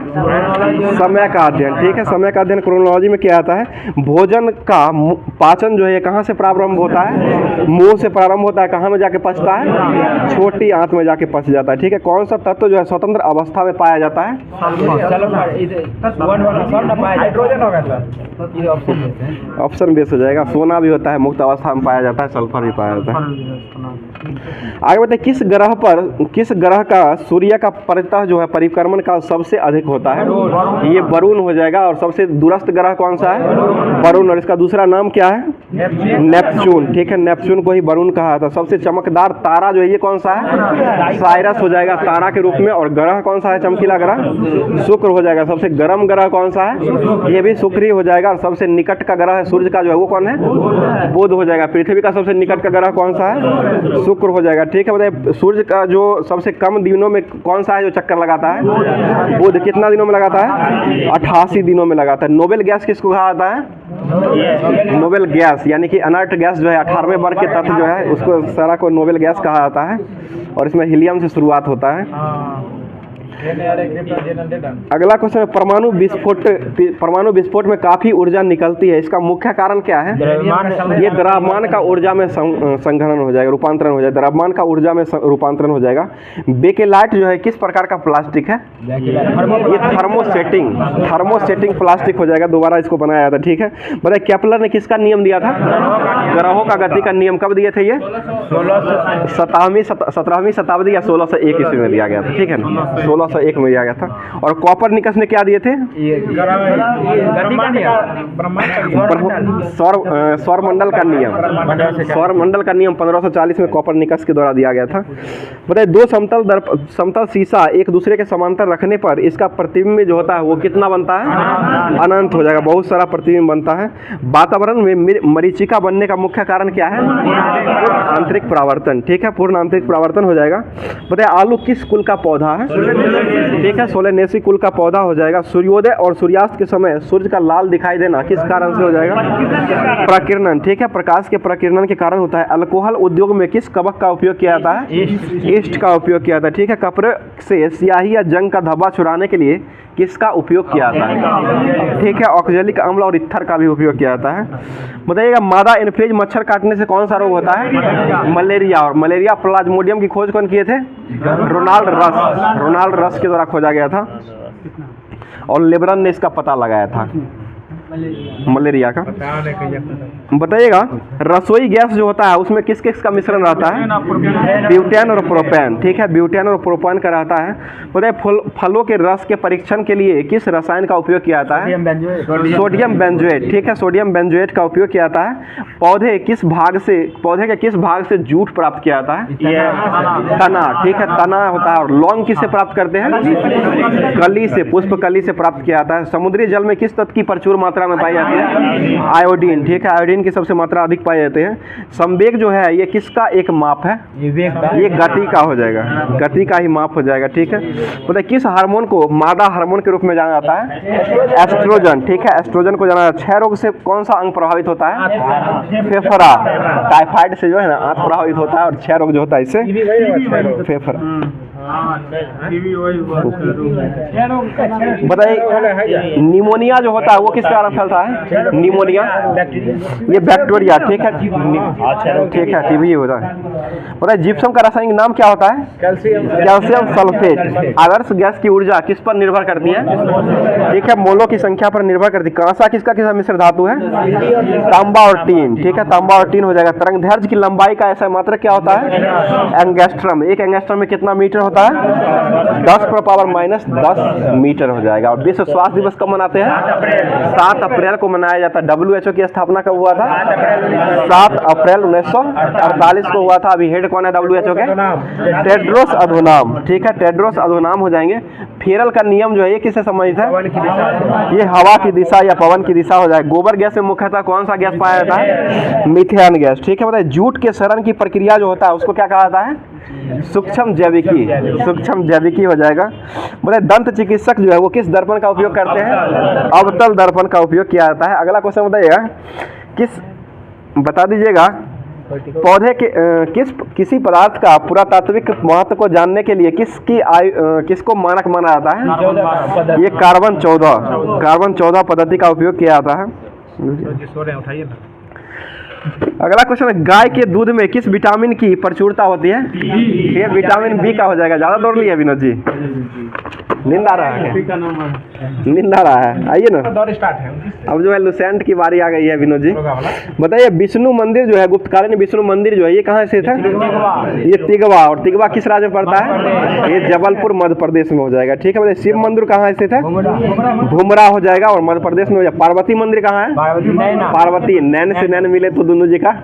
S1: समय का अध्ययन। ठीक है, समय का अध्ययन क्रोनोलॉजी में किया जाता है। भोजन का पाचन जो है कहाँ से प्रारंभ होता है? मुंह से प्रारंभ होता है। कहाँ में जाके पचता है? छोटी आंत में जाके पच जाता है। ठीक है, कौन सा तत्व जो है स्वतंत्र अवस्था में पाया जाता है? ऑप्शन बेस हो जाएगा। सोना भी होता है, मुक्त अवस्था में पाया जाता है, सल्फर भी पाया जाता है। आगे बताइए, किस ग्रह का सूर्य का परितः जो है परिक्रमण का सबसे अधिक होता है? ये वरुण हो जाएगा। और सबसे दूरस्थ ग्रह कौन सा है? वरुण। और इसका दूसरा नाम क्या है? नेपच्यून। ठीक है, नेपच्यून को ही वरुण कहा था। सबसे चमकदार तारा जो है ये कौन सा है? साइरस हो जाएगा तारा के रूप में। और ग्रह कौन सा है चमकीला ग्रह? शुक्र हो जाएगा। सबसे गर्म ग्रह कौन सा है? ये भी शुक्र ही हो जाएगा। और सबसे निकट का ग्रह है सूर्य का जो है वो कौन है? बुध हो जाएगा। पृथ्वी का सबसे निकट का ग्रह कौन सा है? शुक्र हो जाएगा। ठीक है, बताइए सूर्य का जो सबसे कम दिनों में कौन सा है जो चक्कर लगाता है? बुध। कितना दिनों में लगाता है? 88 दिनों में लगाता है। नोबेल गैस किसको कहा जाता है? नोबेल गैस यानी कि अनर्ट गैस जो है 18वें वर्ग के तत्व जो है उसको सारा को नोबेल गैस कहा जाता है। और इसमें हीलियम से शुरुआत होता है। अगला क्वेश्चन है, परमाणु विस्फोट में काफी ऊर्जा निकलती है, इसका मुख्य कारण क्या है? ये द्रव्यमान का ऊर्जा में संघनन हो जाएगा, रूपांतरण हो जाएगा। द्रव्यमान का ऊर्जा में रूपांतरण हो जाएगा। बेकेलाइट जो है किस प्रकार का प्लास्टिक है? ये थर्मोसेटिंग प्लास्टिक हो जाएगा। दोबारा इसको बनाया था। ठीक है, बताइए केपलर ने किसका नियम दिया था? ग्रहों का गति का नियम कब दिए थे? ये 17वीं शताब्दी या 1601 ईस्वी में दिया गया था। ठीक है ना, 1601 में दिया गया था। और कॉपरनिकस ने क्या दिए थे? सौरमंडल का नियम 1540 में कॉपरनिकस के द्वारा दिया गया था। बताइए दो समतल शीशा एक दूसरे के समांतर रखने पर इसका प्रतिबिंब जो होता है वो कितना बनता है? अनंत हो जाएगा। बहुत सारा प्रतिबिंब बनता है। वातावरण में मरीचिका बनने का मुख्य कारण क्या है? आंतरिक परावर्तन। ठीक है, पूर्ण आंतरिक परावर्तन हो जाएगा। बताइए आलू किस कुल का पौधा है? ठीक है, सोलेनेसी कुल का पौधा हो जाएगा। सूर्योदय और सूर्यास्त के समय सूर्य का लाल दिखाई देना किस कारण से हो जाएगा? प्रकीर्णन। ठीक है, प्रकाश के प्रकीर्णन के कारण होता है। अल्कोहल उद्योग में किस कवक का उपयोग किया जाता है? ईस्ट का उपयोग किया जाता है। ठीक है, कपड़े से स्याही या जंग का धब्बा छुड़ाने के लिए किसका उपयोग किया जाता है? ठीक है, ऑक्जेलिक अम्ल और इत्थर का भी उपयोग किया जाता है। बताइएगा मादा एनोफिलीज मच्छर काटने से कौन सा रोग होता है? मलेरिया। और मलेरिया प्लाज्मोडियम की खोज कौन किए थे? रोनाल्ड रस के द्वारा खोजा गया था। और लेबरन ने इसका पता लगाया था मलेरिया का। बताइएगा रसोई गैस जो होता है उसमें किस किस का मिश्रण रहता है? ब्यूटेन और प्रोपेन। ठीक है, ब्यूटेन और प्रोपेन का रहता है। बताइए फलों के रस के परीक्षण के लिए किस रसायन का उपयोग किया जाता है? Sodium benzoate. ठीक है, सोडियम बेंजोएट का उपयोग किया जाता है। पौधे के किस भाग से जूट प्राप्त किया जाता है? तना। ठीक है, तना होता है। और लौंग किससे प्राप्त करते हैं? कली से, पुष्प कली से प्राप्त किया जाता है। समुद्री जल में किस तत्व की प्रचुर मात्रा में पाई जाती है? आयोडीन। ठीक है, आयोडीन की सबसे मात्रा अधिक पाई जाती है। संवेग जो है ये किसका एक माप है? ये गति का हो जाएगा, गति का ही माप हो जाएगा। ठीक है, बताइए किस हार्मोन को मादा हार्मोन के रूप में जाना जाता है? एस्ट्रोजन। ठीक है, एस्ट्रोजन को जाना जाता है। क्षय रोग से कौन सा अंग प्रभावित होता है? फेफड़ा। टाइफाइड से जो है ना आंख प्रभावित होता है और क्षय रोग जो होता है इससे फेफड़ा। बताइए निमोनिया जो होता है वो किस कारण फैलता है? निमोनिया ये बैक्टीरिया। ठीक है, ठीक है, टीबी होता है। बताइए जिप्सम का रासायनिक नाम क्या होता है? Calcium sulphate. आदर्श गैस की ऊर्जा किस पर निर्भर करती है? ठीक है, मोलों की संख्या पर निर्भर करती है। कांसा किसका मिश्र धातु है? तांबा और टीन। ठीक है, तांबा और टीन हो जाएगा। तरंगदैर्घ्य की लंबाई का ऐसा मात्रक क्या होता है? एंगस्ट्रम। एक एंगस्ट्रम में कितना मीटर होता है? 10⁻⁻10 मीटर हो जाएगा। और विश्व स्वास्थ्य दिवस कब मनाते हैं? 7 अप्रैल को मनाया जाता है। WHO की स्थापना कब हुआ था? 7 अप्रैल 1948 को हुआ था। अभी हेड कौन है WHO के? टेड्रोस अधोनाम। ठीक है, टेड्रोस अधोनाम हो जाएंगे। फेरल का नियम जो है ये किससे संबंधित है? ये हवा की दिशा या पवन की दिशा हो जाएगा। गोबर गैस में मुख्यतः कौन सा गैस पाया जाता है? Methane gas. ठीक है, बताइए जूट के सड़न की प्रक्रिया जो होता है उसको क्या कहा जाता है? सूक्ष्म जैविकी हो जाएगा। बताइए दंत चिकित्सक जो है वो किस दर्पण का उपयोग करते हैं? अवतल दर्पण का उपयोग किया जाता है। अगला क्वेश्चन बताइएगा बता दीजिएगा पौधे के किसी पदार्थ का पुरातात्विक महत्व को जानने के लिए किसको मानक माना जाता है? ये कार्बन 14 पद्धति का उपयोग किया जाता है। अगला क्वेश्चन है गाय के दूध में किस विटामिन की प्रचुरता होती है? ये विटामिन बी का हो जाएगा। ज़्यादा दौड़ लिया विनोद जी। नींद आ रहा है क्या? नींद आ रहा है, आइए ना।
S2: दौर स्टार्ट है
S1: अब जो है लुसेंट की बारी आ गई है विनोद जी।
S2: होगा वाला।
S1: बताइए विष्णु मंदिर जो है गुप्तकालीन विष्णु मंदिर जो है ये कहाँ स्थित है? ये तिगवा। और तिगवा किस राज्य में पड़ता है? ये जबलपुर मध्य प्रदेश में हो जाएगा। ठीक है, बताइए शिव मंदिर कहाँ स्थित है? भुमरा हो जाएगा और मध्य प्रदेश में हो जाएगा। पार्वती मंदिर कहाँ है? पार्वती, नैन से नैन मिले तो दोनों जी का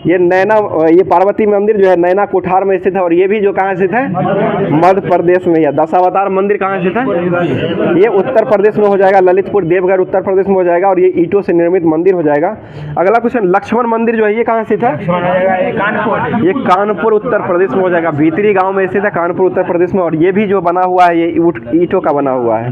S1: ये नैना, ये पार्वती मंदिर जो है नैना कोठार में स्थित है। और ये भी जो कहाँ स्थित है? मध्य प्रदेश में है। दशावतार मंदिर कहाँ स्थित है? ये उत्तर प्रदेश में हो जाएगा। ललितपुर देवगढ़ उत्तर प्रदेश में हो जाएगा और ये ईंटों से निर्मित मंदिर हो जाएगा। अगला क्वेश्चन, लक्ष्मण मंदिर जो है ये कहाँ स्थित है? ये कानपुर उत्तर प्रदेश में हो जाएगा। भीतरी गाँव में स्थित है कानपुर उत्तर प्रदेश में। और ये भी जो बना हुआ है ये ईंटों का बना हुआ है।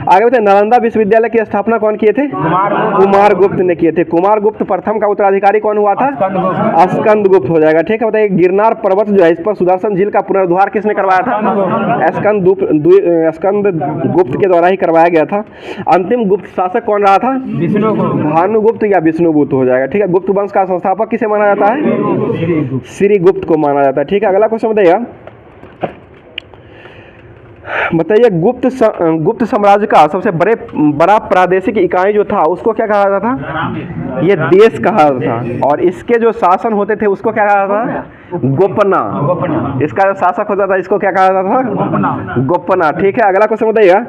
S1: आगे बताए नालंदा विश्वविद्यालय की स्थापना कौन किए थे? कुमार गुप्त ने किए थे। कुमार गुप्त प्रथम का उत्तराधिकारी कौन हुआ था? स्कंद गुप्त हो जाएगा। ठीक है, बताइए गिरनार पर्वत जो है इस पर सुदर्शन झील का पुनरुद्धार किसने करवाया था? स्कंद गुप्त के द्वारा ही करवाया गया था। अंतिम गुप्त शासक कौन रहा था? भानुगुप्त या विष्णुगुप्त हो जाएगा। ठीक है, गुप्त वंश का संस्थापक किसे माना जाता है? श्री गुप्त को माना जाता है। ठीक है, अगला क्वेश्चन बताइएगा। बताइए गुप्त साम्राज्य का सबसे बड़ा प्रादेशिक इकाई जो था उसको क्या कहा जाता था? ये देश कहा जाता था। और इसके जो शासन होते थे उसको क्या कहा जाता था? गोपना। इसका जो शासक होता था इसको क्या कहा जाता था? गोपना। ठीक है, अगला क्वेश्चन बताइएगा।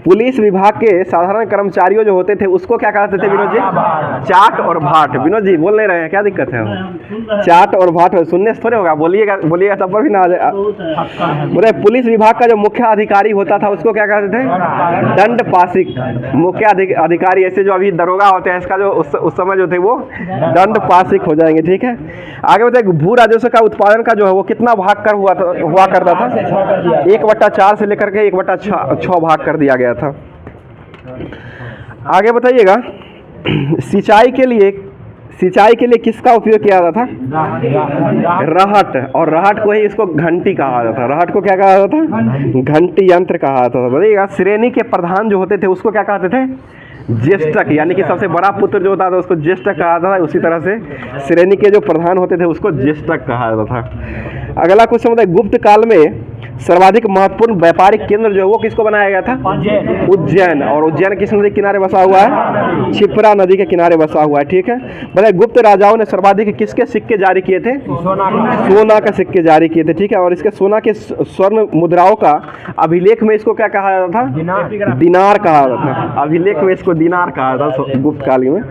S1: पुलिस विभाग के साधारण कर्मचारियों जो होते थे उसको क्या कहते थे विनोद जी? चाट और भाट। विनोद जी बोल नहीं रहे हैं, क्या दिक्कत है? चाट और भाट सुनने से थोड़े होगा, बोलिएगा तब पर भी ना आ जाए। बोले पुलिस विभाग का जो मुख्य अधिकारी होता था उसको क्या कहते थे? दंड पासिक। मुख्य अधिकारी ऐसे जो अभी दरोगा होते हैं इसका जो उस समय जो थे वो दंड पासिक हो जाएंगे। ठीक है, आगे बताइए भू राजस्व का उत्पादन का जो है वो कितना भाग कर हुआ करता था? 1/4 से लेकर के 1/6 भाग कर दिया गया था। आगे बताइएगा सिंचाई के लिए किसका उपयोग किया जाता था? रहट। और रहट को ही इसको घंटी कहा जाता था। रहट को क्या कहा जाता था? घंटी यंत्र कहा जाता था। बताइएगा श्रेणी के प्रधान जो होते थे उसको क्या कहते थे? ज्येष्ठक। यानी कि सबसे बड़ा पुत्र जो होता था उसको ज्येष्ठक कहा जाता था। उसी तरह से श्रेणी के जो प्रधान होते थे उसको ज्येष्ठक कहा जाता था। अगला क्वेश्चन बताइए गुप्त काल में सर्वाधिक महत्वपूर्ण व्यापारिक केंद्र जो है वो किसको बनाया गया था? उज्जैन। और उज्जैन किस नदी के किनारे बसा हुआ है? क्षिप्रा नदी के किनारे बसा हुआ है। ठीक है, बताइए गुप्त राजाओं ने सर्वाधिक किसके सिक्के जारी किए थे? सोना के सिक्के जारी किए थे। ठीक है, और इसके सोना के स्वर्ण मुद्राओं का अभिलेख में इसको क्या कहा जाता था? दिनार कहा जाता था। अभिलेख में इसको दिनार कहा जाता था गुप्त काल में।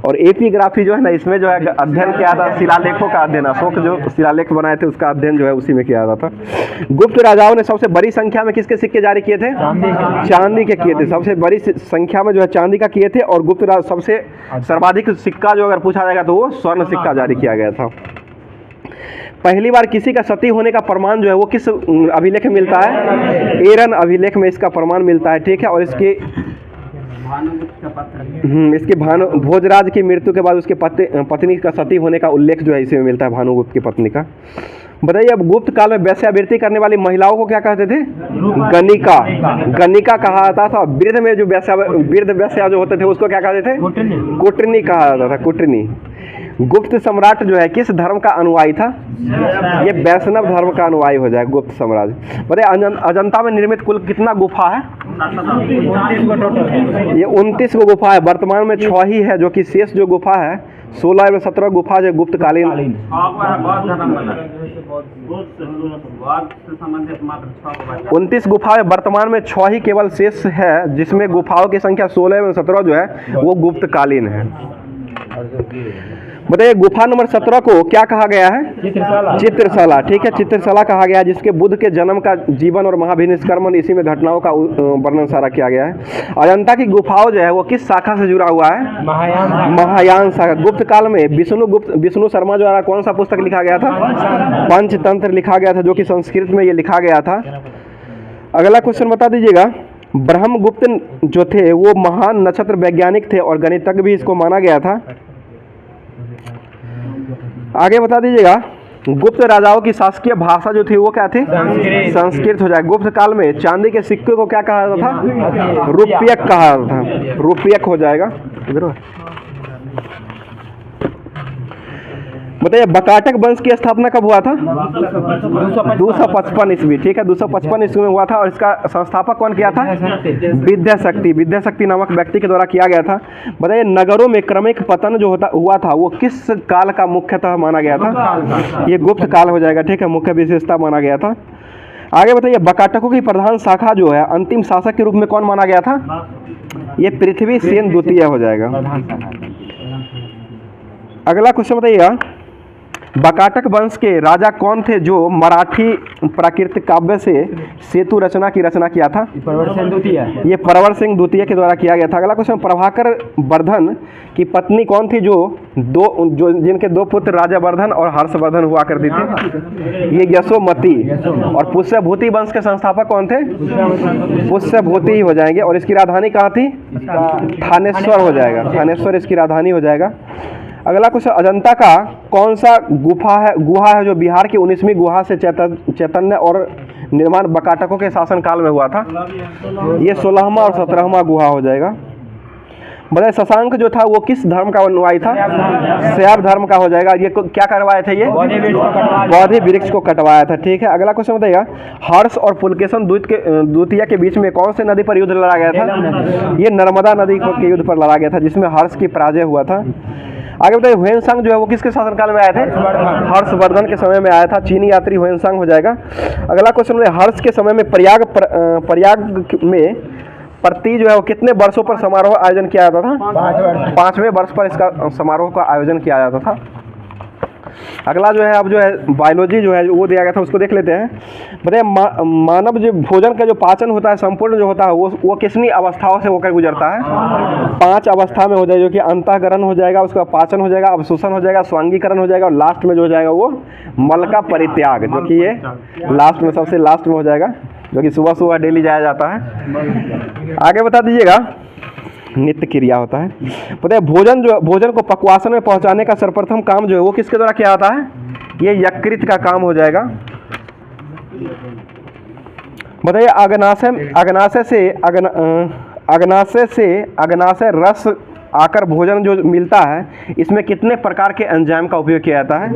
S1: और एपिग्राफी जो है ना इसमें जो है अध्ययन किया था शिलालेखों का अध्ययन। अशोक जो शिलालेख बनाए थे उसका अध्ययन जो है उसी में किया जाता था। गुप्त राजाओं ने सबसे बड़ी संख्या में किसके सिक्के जारी किए थे? चांदी के किए थे। सबसे बड़ी संख्या में जो है चांदी का किए थे। और गुप्त राज सबसे सर्वाधिक सिक्का जो अगर पूछा जाएगा तो वो स्वर्ण सिक्का जारी किया गया था। पहली बार किसी का सती होने का प्रमाण जो है वो किस अभिलेख में मिलता है? एरन अभिलेख में इसका प्रमाण मिलता है। ठीक है, और इसके भोजराज की मृत्यु के बाद उसके पत्नी का सती होने का उल्लेख जो है इसी में मिलता है, भानुगुप्त की पत्नी का। बताइए अब गुप्त काल में वेश्यावृत्ति करने वाली महिलाओं को क्या कहते थे? गणिका कहा जाता था। वृद्ध में जो वृद्ध वेश्या जो होते थे उसको क्या कहते थे? कुटनी कहा जाता था, कुटनी। गुप्त सम्राट जो है किस धर्म का अनुयायी था? ये वैष्णव धर्म का अनुयायी हो जाए गुप्त सम्राट। बताइए अजंता में निर्मित कुल कितना गुफा है? ये 29 को गुफा है। वर्तमान में 6 ही है, जो कि शेष जो गुफा है 16 या 17 गुफा जो गुप्तकालीन। 29 गुफा है, वर्तमान में 6 ही केवल शेष है, जिसमें गुफाओं की संख्या 16 एवं 17 जो है वो गुप्तकालीन है। बताइए गुफा नंबर 17 को क्या कहा गया है? चित्रशाला। ठीक है, चित्रशाला कहा गया है, जिसके बुद्ध के जन्म का जीवन और महाभिनिष्क्रमण इसी में घटनाओं का वर्णन सारा किया गया है। अजंता की गुफाओं जो है वो किस शाखा से जुड़ा हुआ है? महायान शाखा। गुप्त काल में विष्णु शर्मा द्वारा कौन सा पुस्तक लिखा गया था? पंचतंत्र लिखा गया था, जो कि संस्कृत में ये लिखा गया था। अगला क्वेश्चन बता दीजिएगा। ब्रह्मगुप्त जो थे वो महान नक्षत्र वैज्ञानिक थे और गणितज्ञ भी इसको माना गया था। आगे बता दीजिएगा गुप्त राजाओं की शासकीय भाषा जो थी वो क्या थी? संस्कृत हो जाए। गुप्त काल में चांदी के सिक्के को क्या कहा जाता था? रुपयक कहा जाता था, रुपयक हो जाएगा। बताइए बकाटक वंश की स्थापना कब हुआ था? 255 ईस्वी, ठीक है, 255 ईस्वी में हुआ था। और इसका संस्थापक कौन किया था? विद्याशक्ति नामक व्यक्ति के द्वारा किया गया था। बताइए नगरों में क्रमिक पतन जो हुआ था वो किस काल का मुख्यतः माना गया था? ये गुप्त काल हो जाएगा, ठीक है, मुख्य विशेषता माना गया था। आगे बताइए बकाटकों की प्रधान शाखा जो है अंतिम शासक के रूप में कौन माना गया था? ये पृथ्वीसेन द्वितीय हो जाएगा। अगला क्वेश्चन बताइएगा बकाटक वंश के राजा कौन थे जो मराठी प्राकृतिक काव्य से सेतु रचना की रचना किया था? ये प्रवर सिंह द्वितीय के द्वारा किया गया था। अगला क्वेश्चन प्रभाकर वर्धन की पत्नी कौन थी जो जिनके दो पुत्र राजावर्धन और हर्षवर्धन हुआ करती थी? ये यशोमती। और पुष्यभूति वंश के संस्थापक कौन थे? पुष्यभूति ही हो जाएंगे। और इसकी राजधानी कहाँ थी? थानेश्वर हो जाएगा, थानेश्वर इसकी राजधानी हो जाएगा। अगला क्वेश्चन अजंता का कौन सा गुहा है जो बिहार की 19वीं गुहा से चैतन्य और निर्माण बकाटकों के शासनकाल में हुआ था? ये 16वां और 17वां गुहा हो जाएगा। बताइए शशांक जो था वो किस धर्म का अनुयायी था? शैव धर्म का हो जाएगा। ये क्या करवाए थे? ये बौद्धि वृक्ष को कटवाया था, ठीक है। अगला क्वेश्चन बताइएगा हर्ष और पुलकेशन द्वितीय के बीच में कौन से नदी पर युद्ध लड़ा गया था? ये नर्मदा नदी के युद्ध पर लड़ा गया था जिसमें हर्ष की पराजय हुआ था। आगे बताइए ह्वेनसांग जो है वो किसके शासनकाल में आए थे? हर्षवर्धन के समय में आया था। चीनी यात्री ह्वेनसांग हो जाएगा। अगला क्वेश्चन है हर्ष के समय में प्रयाग में प्रति जो है वो कितने वर्षों पर समारोह आयोजन किया जाता था? 5वें वर्ष पर इसका समारोह का आयोजन किया जाता था। अगला जो है अब जो है बायोलॉजी जो है वो दिया गया था उसको देख लेते हैं। बताइए मानव जो भोजन का जो पाचन होता है संपूर्ण जो होता है वो कितनी अवस्थाओं से होकर गुजरता है? 5 अवस्था में हो जाएगा, जो कि अंतःकरण हो जाएगा, उसका पाचन हो जाएगा, अवशोषण हो जाएगा, स्वांगीकरण हो जाएगा और लास्ट में जो हो जाएगा वो मल का परित्याग, जो कि ये लास्ट में सबसे लास्ट में हो जाएगा, जो कि सुबह सुबह डेली जाया जाता है। आगे बता दीजिएगा नित्य क्रिया होता है। बताइए भोजन को पक्वासन में पहुंचाने का सर्वप्रथम काम जो है वो किसके द्वारा किया जाता है? ये यकृत का काम हो जाएगा। बताइए अग्नाशय रस आकर भोजन जो मिलता है इसमें कितने प्रकार के एंजाइम का उपयोग किया जाता है?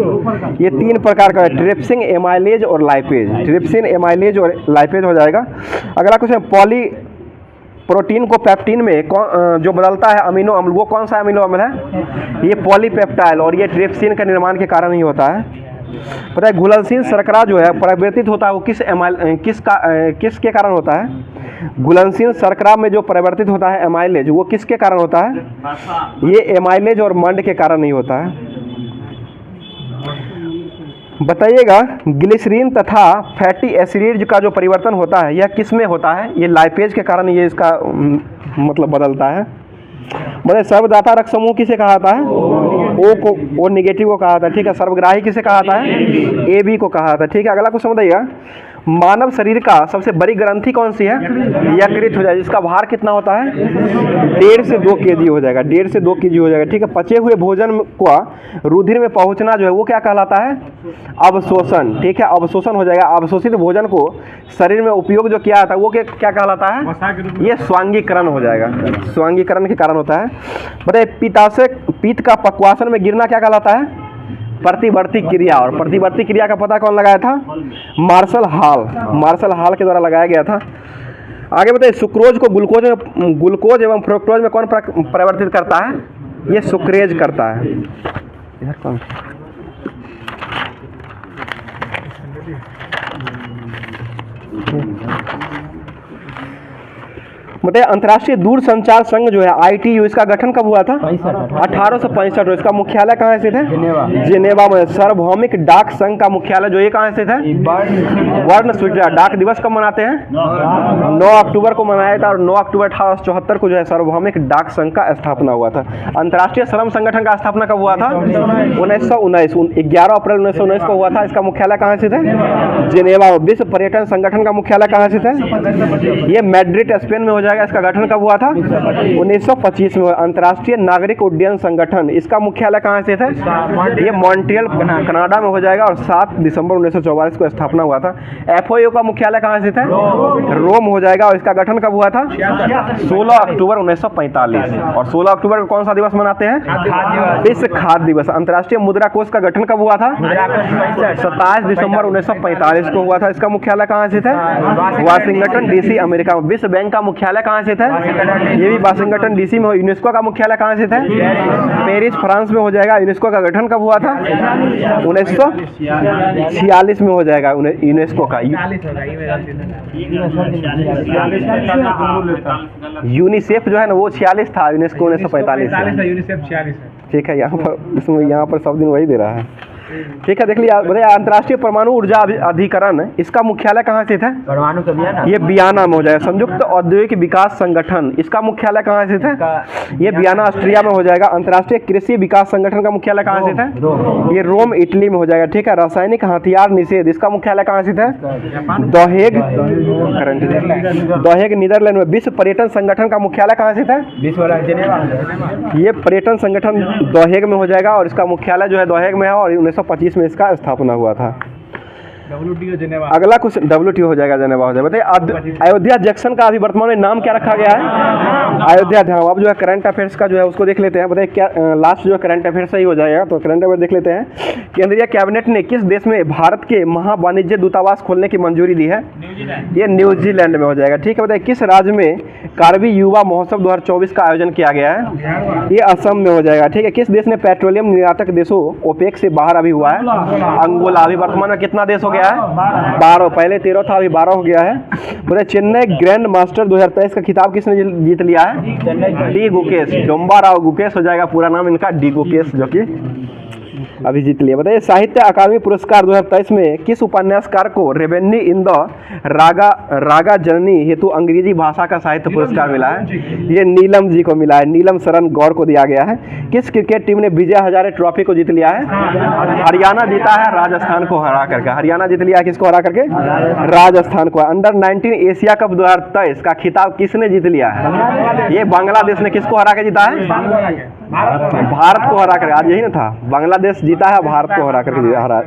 S1: ये 3 प्रकार का है, ट्रिप्सिन, एमाइलेज और लाइपेज। ट्रिप्सिन, एमाइलेज और लाइपेज हो जाएगा। अगला क्वेश्चन प्रोटीन को पेप्टीन में जो बदलता है अमीनो अम्ल वो कौन सा अमीनो अम्ल है? ये पॉलीपेप्टाइल और ये ट्रिप्सिन के निर्माण के कारण ही होता है। पता है घुलनशील शर्करा जो है परिवर्तित होता है वो किसके कारण होता है? घुलनशील शर्करा में जो परिवर्तित होता है एमाइलेज वो किसके कारण होता है? ये एमाइलेज और मंड के कारण नहीं होता है। बताइएगा ग्लिसरीन तथा फैटी एसिड का जो परिवर्तन होता है यह किस में होता है? ये लाइपेज के कारण ये इसका मतलब बदलता है। बताइए सर्वदाता रक्त समूह किसे कहा जाता है? ओ नेगेटिव को कहा जाता है, ठीक है। सर्वग्राही किसे कहा जाता है? AB को कहा जाता है, ठीक है। अगला क्वेश्चन बताइएगा मानव शरीर का सबसे बड़ी ग्रंथि कौन सी है? यकृत हो जाएगा, जिसका भार कितना होता है? 1.5 से 2 kg हो जाएगा, 1.5 से 2 kg हो जाएगा, ठीक है। पचे हुए भोजन का रुधिर में पहुंचना जो है वो क्या कहलाता है? अवशोषण, ठीक है, अवशोषण हो जाएगा। अवशोषित भोजन को शरीर में उपयोग जो किया जाता है वो क्या कहलाता है? ये स्वांगीकरण हो जाएगा, स्वांगीकरण के कारण होता है। बताइए पित्त का पक्वासन में गिरना क्या कहलाता है? प्रतिवर्ती क्रिया। और प्रतिवर्ती क्रिया का पता कौन लगाया था? मार्शल हॉल के द्वारा लगाया गया था। आगे बताइए सुक्रोज को ग्लूकोज एवं फ्रुक्टोज में कौन परिवर्तित करता है? ये सुक्रेज करता है। इधर कौन? बताइए अंतर्राष्ट्रीय दूरसंचार संघ जो है ITU इसका गठन कब हुआ था? 1865। इसका मुख्यालय कहाँ स्थित है? जिनेवा में। सार्वभौमिक डाक संघ का मुख्यालय जो ये कहाँ स्थित है? Burn, Switzerland. डाक दिवस कब मनाते हैं? 9 अक्टूबर को मनाया था और 9 अक्टूबर 1874 को जो है सार्वभौमिक डाक संघ का स्थापना हुआ था। अंतर्राष्ट्रीय श्रम संगठन का स्थापना कब हुआ था? 1919 11 अप्रैल 1919 को हुआ था। इसका मुख्यालय कहाँ स्थित है? जिनेवा। विश्व पर्यटन संगठन का मुख्यालय कहाँ स्थित है? ये मैड्रिड स्पेन में हो जाएगा। जाएगा। इसका गठन कब हुआ था? 1925 में। अंतर्राष्ट्रीय नागरिक उड्डयन संगठन, इसका मुख्यालय कहाँ स्थित है? ये मॉन्ट्रियल कनाडा में हो जाएगा और 7 दिसंबर 1944 को स्थापना हुआ था। FAO का मुख्यालय कहाँ स्थित है? रोम हो जाएगा और इसका गठन कब हुआ था? 16 अक्टूबर 1945। और 16 अक्टूबर को कौन सा दिवस मनाते हैं? विश्व खाद्य दिवस। अंतर्राष्ट्रीय मुद्रा कोष का गठन कब हुआ था? 27 दिसंबर 1945 को हुआ था। इसका मुख्यालय कहाँ स्थित है? वाशिंगटन DC, अमेरिका में। विश्व बैंक का मुख्यालय कहाँ स्थित है? ये भी वाशिंगटन DC में हो। यूनेस्को का मुख्यालय कहाँ स्थित है? पेरिस, फ्रांस में हो जाएगा। यूनेस्को का गठन कब हुआ था? 1946 में हो जाएगा यूनेस्को का। यूनिसेफ जो है ना वो 46 था, यूनेस्को 1945। ठीक है, यहाँ पर इसमें यहाँ पर सब दिन वही दे रहा है। ठीक है, देख लिया। बताइए, अंतर्राष्ट्रीय परमाणु ऊर्जा अधिकरण, इसका मुख्यालय कहाँ स्थित है?
S3: परमाणु का वियना,
S1: ये वियना में हो जाएगा। संयुक्त औद्योगिक विकास संगठन, इसका मुख्यालय कहाँ स्थित है? ये वियना, ऑस्ट्रिया में हो जाएगा। अंतर्राष्ट्रीय कृषि विकास संगठन का मुख्यालय कहाँ स्थित है? ये रोम, इटली में हो जाएगा। ठीक है, रासायनिक हथियार निषेध, इसका मुख्यालय कहाँ स्थित है? दोहेग, नीदरलैंड में। विश्व पर्यटन संगठन का मुख्यालय कहाँ स्थित है? ये पर्यटन संगठन दोहेग में हो जाएगा और इसका मुख्यालय जो है दोहेग में है और 1925 में इसका स्थापना हुआ था।
S2: WTO Geneva.
S1: अगला कुछ WTO हो जाएगा, जेनेवा हो जाएगा। बताइए, अयोध्या जंक्शन का अभी वर्तमान में नाम क्या रखा गया है? अयोध्या धाम। अब जो है करंट अफेयर्स का जो है उसको देख लेते हैं। बताइए क्या लास्ट जो करंट अफेयर्स ही हो जाएगा, तो करंट अफेयर देख लेते हैं। केंद्रीय कैबिनेट ने किस देश में भारत के महावाणिज्य दूतावास खोलने की मंजूरी दी है? ये न्यूजीलैंड में हो जाएगा। ठीक है, बताइए किस राज्य में कार्बी युवा महोत्सव 2024 का आयोजन किया गया है? ये असम में हो जाएगा। ठीक है, किस देश ने पेट्रोलियम निर्यातक देशों ओपेक से बाहर अभी हुआ है? अंगोला। अभी वर्तमान में कितना देश हो गया है? 12। पहले 13 था, अभी 12 हो गया है। बोले चेन्नई ग्रैंड मास्टर 2023 का खिताब किसने जीत लिया है? डी गुकेश, डोम्बा राव गुकेश हो जाएगा पूरा नाम इनका, डी गुकेश, जो कि अभी जीत लिया। बताइए, साहित्य अकादमी पुरस्कार 2023 में किस उपन्यासकार को रेवेन्यू इन द रागा जननी हेतु अंग्रेजी भाषा का साहित्य पुरस्कार मिला है? ये नीलम जी को मिला है, नीलम शरण गौर को दिया गया है। किस क्रिकेट टीम ने विजय हजारे ट्रॉफी को जीत लिया है? हरियाणा जीता है राजस्थान को हरा करके। हरियाणा जीत लिया है, किसको हरा करके? राजस्थान को। अंडर 19 एशिया कप 2023 का खिताब किसने जीत लिया है? ये बांग्लादेश ने। किसको हरा के जीता है? भारत को हरा कर। आज यही ना था, बांग्लादेश जीता है, भारत को हरा करके हरा।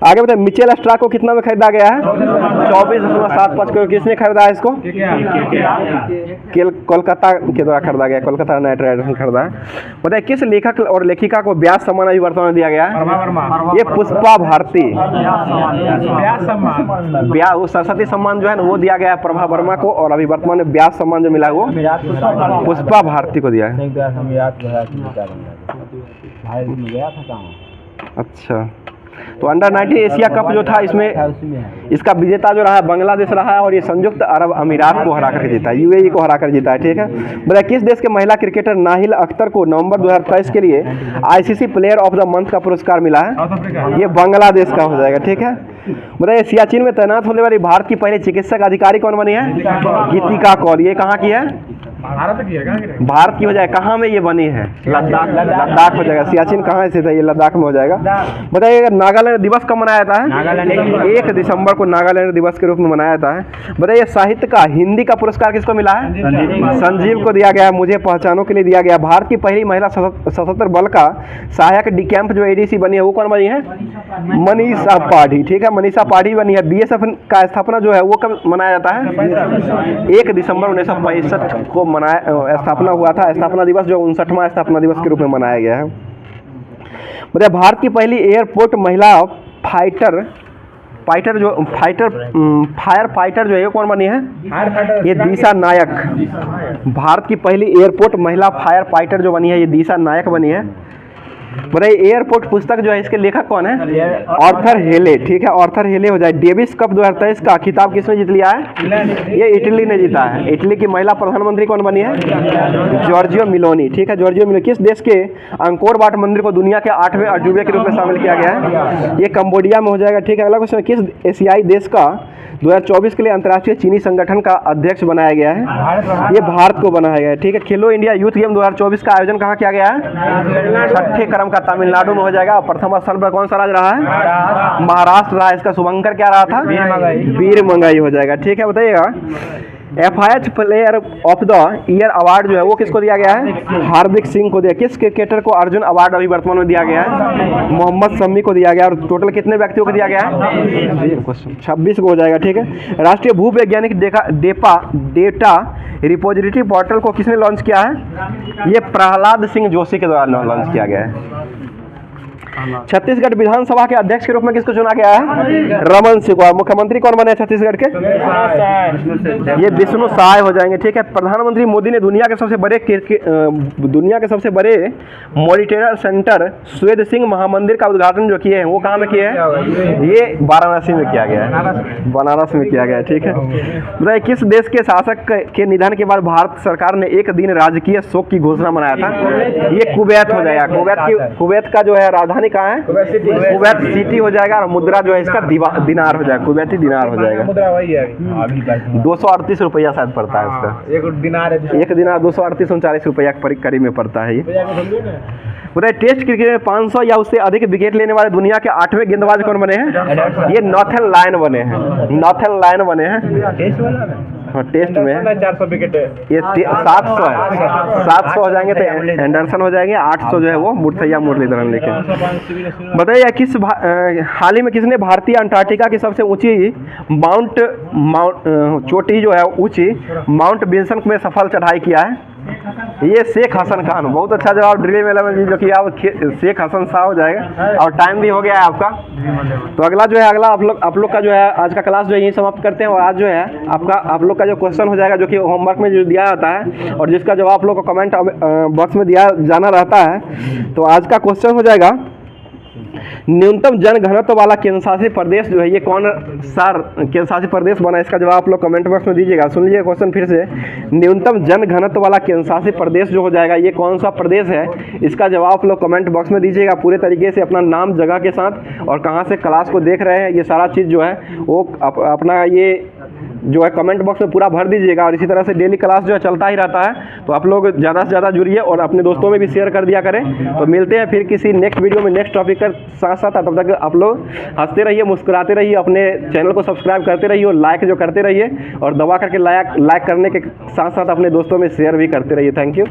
S1: आगे बताए, मिचेल स्टार्क को कितना में खरीदा गया है? 24.75 करोड़। किसने खरीदा है इसको? कोलकाता के द्वारा खरीदा गया, कोलकाता नाइट राइडर्स ने खरीदा है। बताइए, किस लेखक और लेखिका को व्यास सम्मान अभी वर्तमान में दिया गया है? ये पुष्पा भारती। वो सरस्वती सम्मान जो है ना वो दिया गया है प्रभा वर्मा को, और अभी वर्तमान में व्यास सम्मान जो मिला है वो पुष्पा भारती को दिया है। अच्छा, तो अंडर 19 एशिया कप जो था इसमें इसका विजेता जो रहा है बांग्लादेश रहा है, और ये संयुक्त अरब अमीरात को हरा कर जीता है, UAE को हरा कर जीता है। ठीक है, बताइए किस देश के महिला क्रिकेटर नाहिल अख्तर को नवंबर 2023 के लिए ICC player of the month का पुरस्कार मिला है? ये बांग्लादेश का हो जाएगा। ठीक है, बताइए सियाचिन में तैनात होने वाली भारत की पहली चिकित्सक अधिकारी कौन बनी है? गीतिका कौल। ये कहाँ की है? भारत की हो जाएगा। कहाँ में ये बनी है? लद्दाख हो जाएगा। सियाचिन कहाँ स्थित है? ये लद्दाख में हो जाएगा। बताइए नागालैंड दिवस कब मनाया जाता है? 1 दिसंबर को नागालैंड दिवस के रूप में मनाया जाता है। बताइए साहित्य का हिंदी का पुरस्कार किसको मिला है? संजीव को दिया गया। मुझे पहचानों के लिए दिया गया। भारत की पहली महिला सशस्त्र बल का सहायक डी कैंप जो ADC बनी है वो कौन बनी है? मनीषा पाठी। ठीक है, मनीषा पाठी बनी है। BSF का स्थापना जो है वो कब मनाया जाता है? 1 दिसंबर 1965 को स्थापना हुआ था। स्थापना दिवस जो 59वां स्थापना दिवस के रूप में मनाया गया है। बताइए भारत की पहली एयरपोर्ट महिला फायर फाइटर जो है ये कौन बनी है? ये दिशा नायक। भारत की पहली एयरपोर्ट महिला फायर फाइटर जो बनी है ये दिशा नायक बनी है। बताइए एयरपोर्ट पुस्तक जो है इसके लेखक कौन है? आर्थर हेले। ठीक है, आर्थर हेले हो जाए। डेविस कप 2023 का खिताब किसने जीत लिया है? ये इटली ने जीता है। इटली की महिला प्रधानमंत्री कौन बनी है? जॉर्जियो मिलोनी। ठीक है, जॉर्जियो मिलोनी। किस देश के अंकोर वाट मंदिर को दुनिया के 8वें अजूबे के रूप में शामिल किया गया है? ये कंबोडिया में हो जाएगा। ठीक है, अगला क्वेश्चन, किस एशियाई देश का 2024 के लिए अंतर्राष्ट्रीय चीनी संगठन का अध्यक्ष बनाया गया है? ये भारत को बनाया गया है। ठीक है, खेलो इंडिया यूथ गेम 2024 का आयोजन कहाँ किया गया है? 6ठे क्रम का तमिलनाडु में हो जाएगा। प्रथम स्थान पर कौन सा राज्य रहा है? महाराष्ट्र रहा। इसका शुभंकर क्या रहा था? वीर मंगाई हो जाएगा। ठीक है, बताइएगा FIH player of the year award जो है वो किसको दिया गया है? हार्दिक सिंह को दिया। किस क्रिकेटर को अर्जुन अवार्ड अभी वर्तमान में दिया गया है? मोहम्मद शमी को दिया गया। और टोटल कितने व्यक्तियों को दिया गया है? 26 को हो जाएगा, ठीक है। राष्ट्रीय भूवैज्ञानिक डेटा रिपोजिटरी पोर्टल को किसने लॉन्च किया है? ये प्रहलाद सिंह जोशी के द्वारा लॉन्च किया गया है। छत्तीसगढ़ विधानसभा के अध्यक्ष के रूप में किसको चुना गया है? रमन सिंह को। मुख्यमंत्री कौन बने छत्तीसगढ़ के? ये विष्णु साय हो जाएंगे, ठीक है। प्रधानमंत्री मोदी ने दुनिया के सबसे बड़े मॉनिटर सेंटर श्वेत सिंह महामंदिर का उद्घाटन जो किए हैं वो कहाँ में किए हैं? ये वाराणसी में किया गया है, बनारस में किया गया है, ठीक है। बताइए किस देश के शासक के निधन के बाद भारत सरकार ने एक दिन राजकीय शोक की घोषणा मनाया था? ये कुवैत हो जाएगा। कुवैत का जो है राजधानी कहाँ है? कुवैत सिटी हो जाएगा। और मुद्रा जो है इसका दिनार हो जाएगा, कुवैती दिनार हो जाएगा।
S2: मुद्रा वही है अभी
S1: 238 रुपया शायद पड़ता है उसका।
S2: एक दिनार है,
S1: एक दिनार 238-39 रुपया करीब में पड़ता है ये। बताइए टेस्ट क्रिकेट में 500 या उससे अधिक विकेट लेने वाले दुनिया के 8वें गेंदबाज कौन बने हैं? ये नॉर्थन लायन बने हैं। हाँ, टेस्ट में
S2: 400 विकेट है।
S1: ये 700 है, 700 हो जाएंगे तो एंडरसन हो जाएंगे। 800 जो है वो मुरलीधरन लेके। बताइए हाल ही में किसने भारतीय अंटार्कटिका की सबसे ऊंची चोटी जो है ऊंची माउंट विंसन में सफल चढ़ाई किया है? ये शेख हसन खान। बहुत अच्छा जवाब ड्रीम 11 जी, जो कि आप शेख हसन शाह हो जाएगा। और टाइम भी हो गया है आपका। तो अगला जो है आप लोग का जो है आज का क्लास जो है यही समाप्त करते हैं। और आज जो है आप लोग का जो क्वेश्चन हो जाएगा जो कि होमवर्क में जो दिया जाता है और जिसका जवाब आप लोग को कमेंट बॉक्स में दिया जाना रहता है। तो आज का क्वेश्चन हो जाएगा न्यूनतम जनघनत्व वाला केंद्रशासित प्रदेश जो है ये कौन सा केंद्रशासित प्रदेश बना? इसका जवाब आप लोग कमेंट बॉक्स में दीजिएगा। सुन लीजिए क्वेश्चन फिर से। न्यूनतम जनघनत्व वाला केंद्रशासित प्रदेश जो हो जाएगा ये कौन सा प्रदेश है? इसका जवाब आप लोग कमेंट बॉक्स में दीजिएगा पूरे तरीके से, अपना नाम जगह के साथ और कहाँ से क्लास को देख रहे हैं, ये सारा चीज़ जो है वो अपना ये जो है कमेंट बॉक्स में पूरा भर दीजिएगा। और इसी तरह से डेली क्लास जो है चलता ही रहता है, तो आप लोग ज़्यादा से ज़्यादा जुड़िए और अपने दोस्तों में भी शेयर कर दिया करें। तो मिलते हैं फिर किसी नेक्स्ट वीडियो में नेक्स्ट टॉपिक के साथ साथ। तब तक आप लोग हंसते रहिए, मुस्कुराते रहिए, अपने चैनल को सब्सक्राइब करते रहिए और लाइक जो करते रहिए और दबा करके लाइक करने के साथ साथ अपने दोस्तों में शेयर भी करते रहिए। Thank you.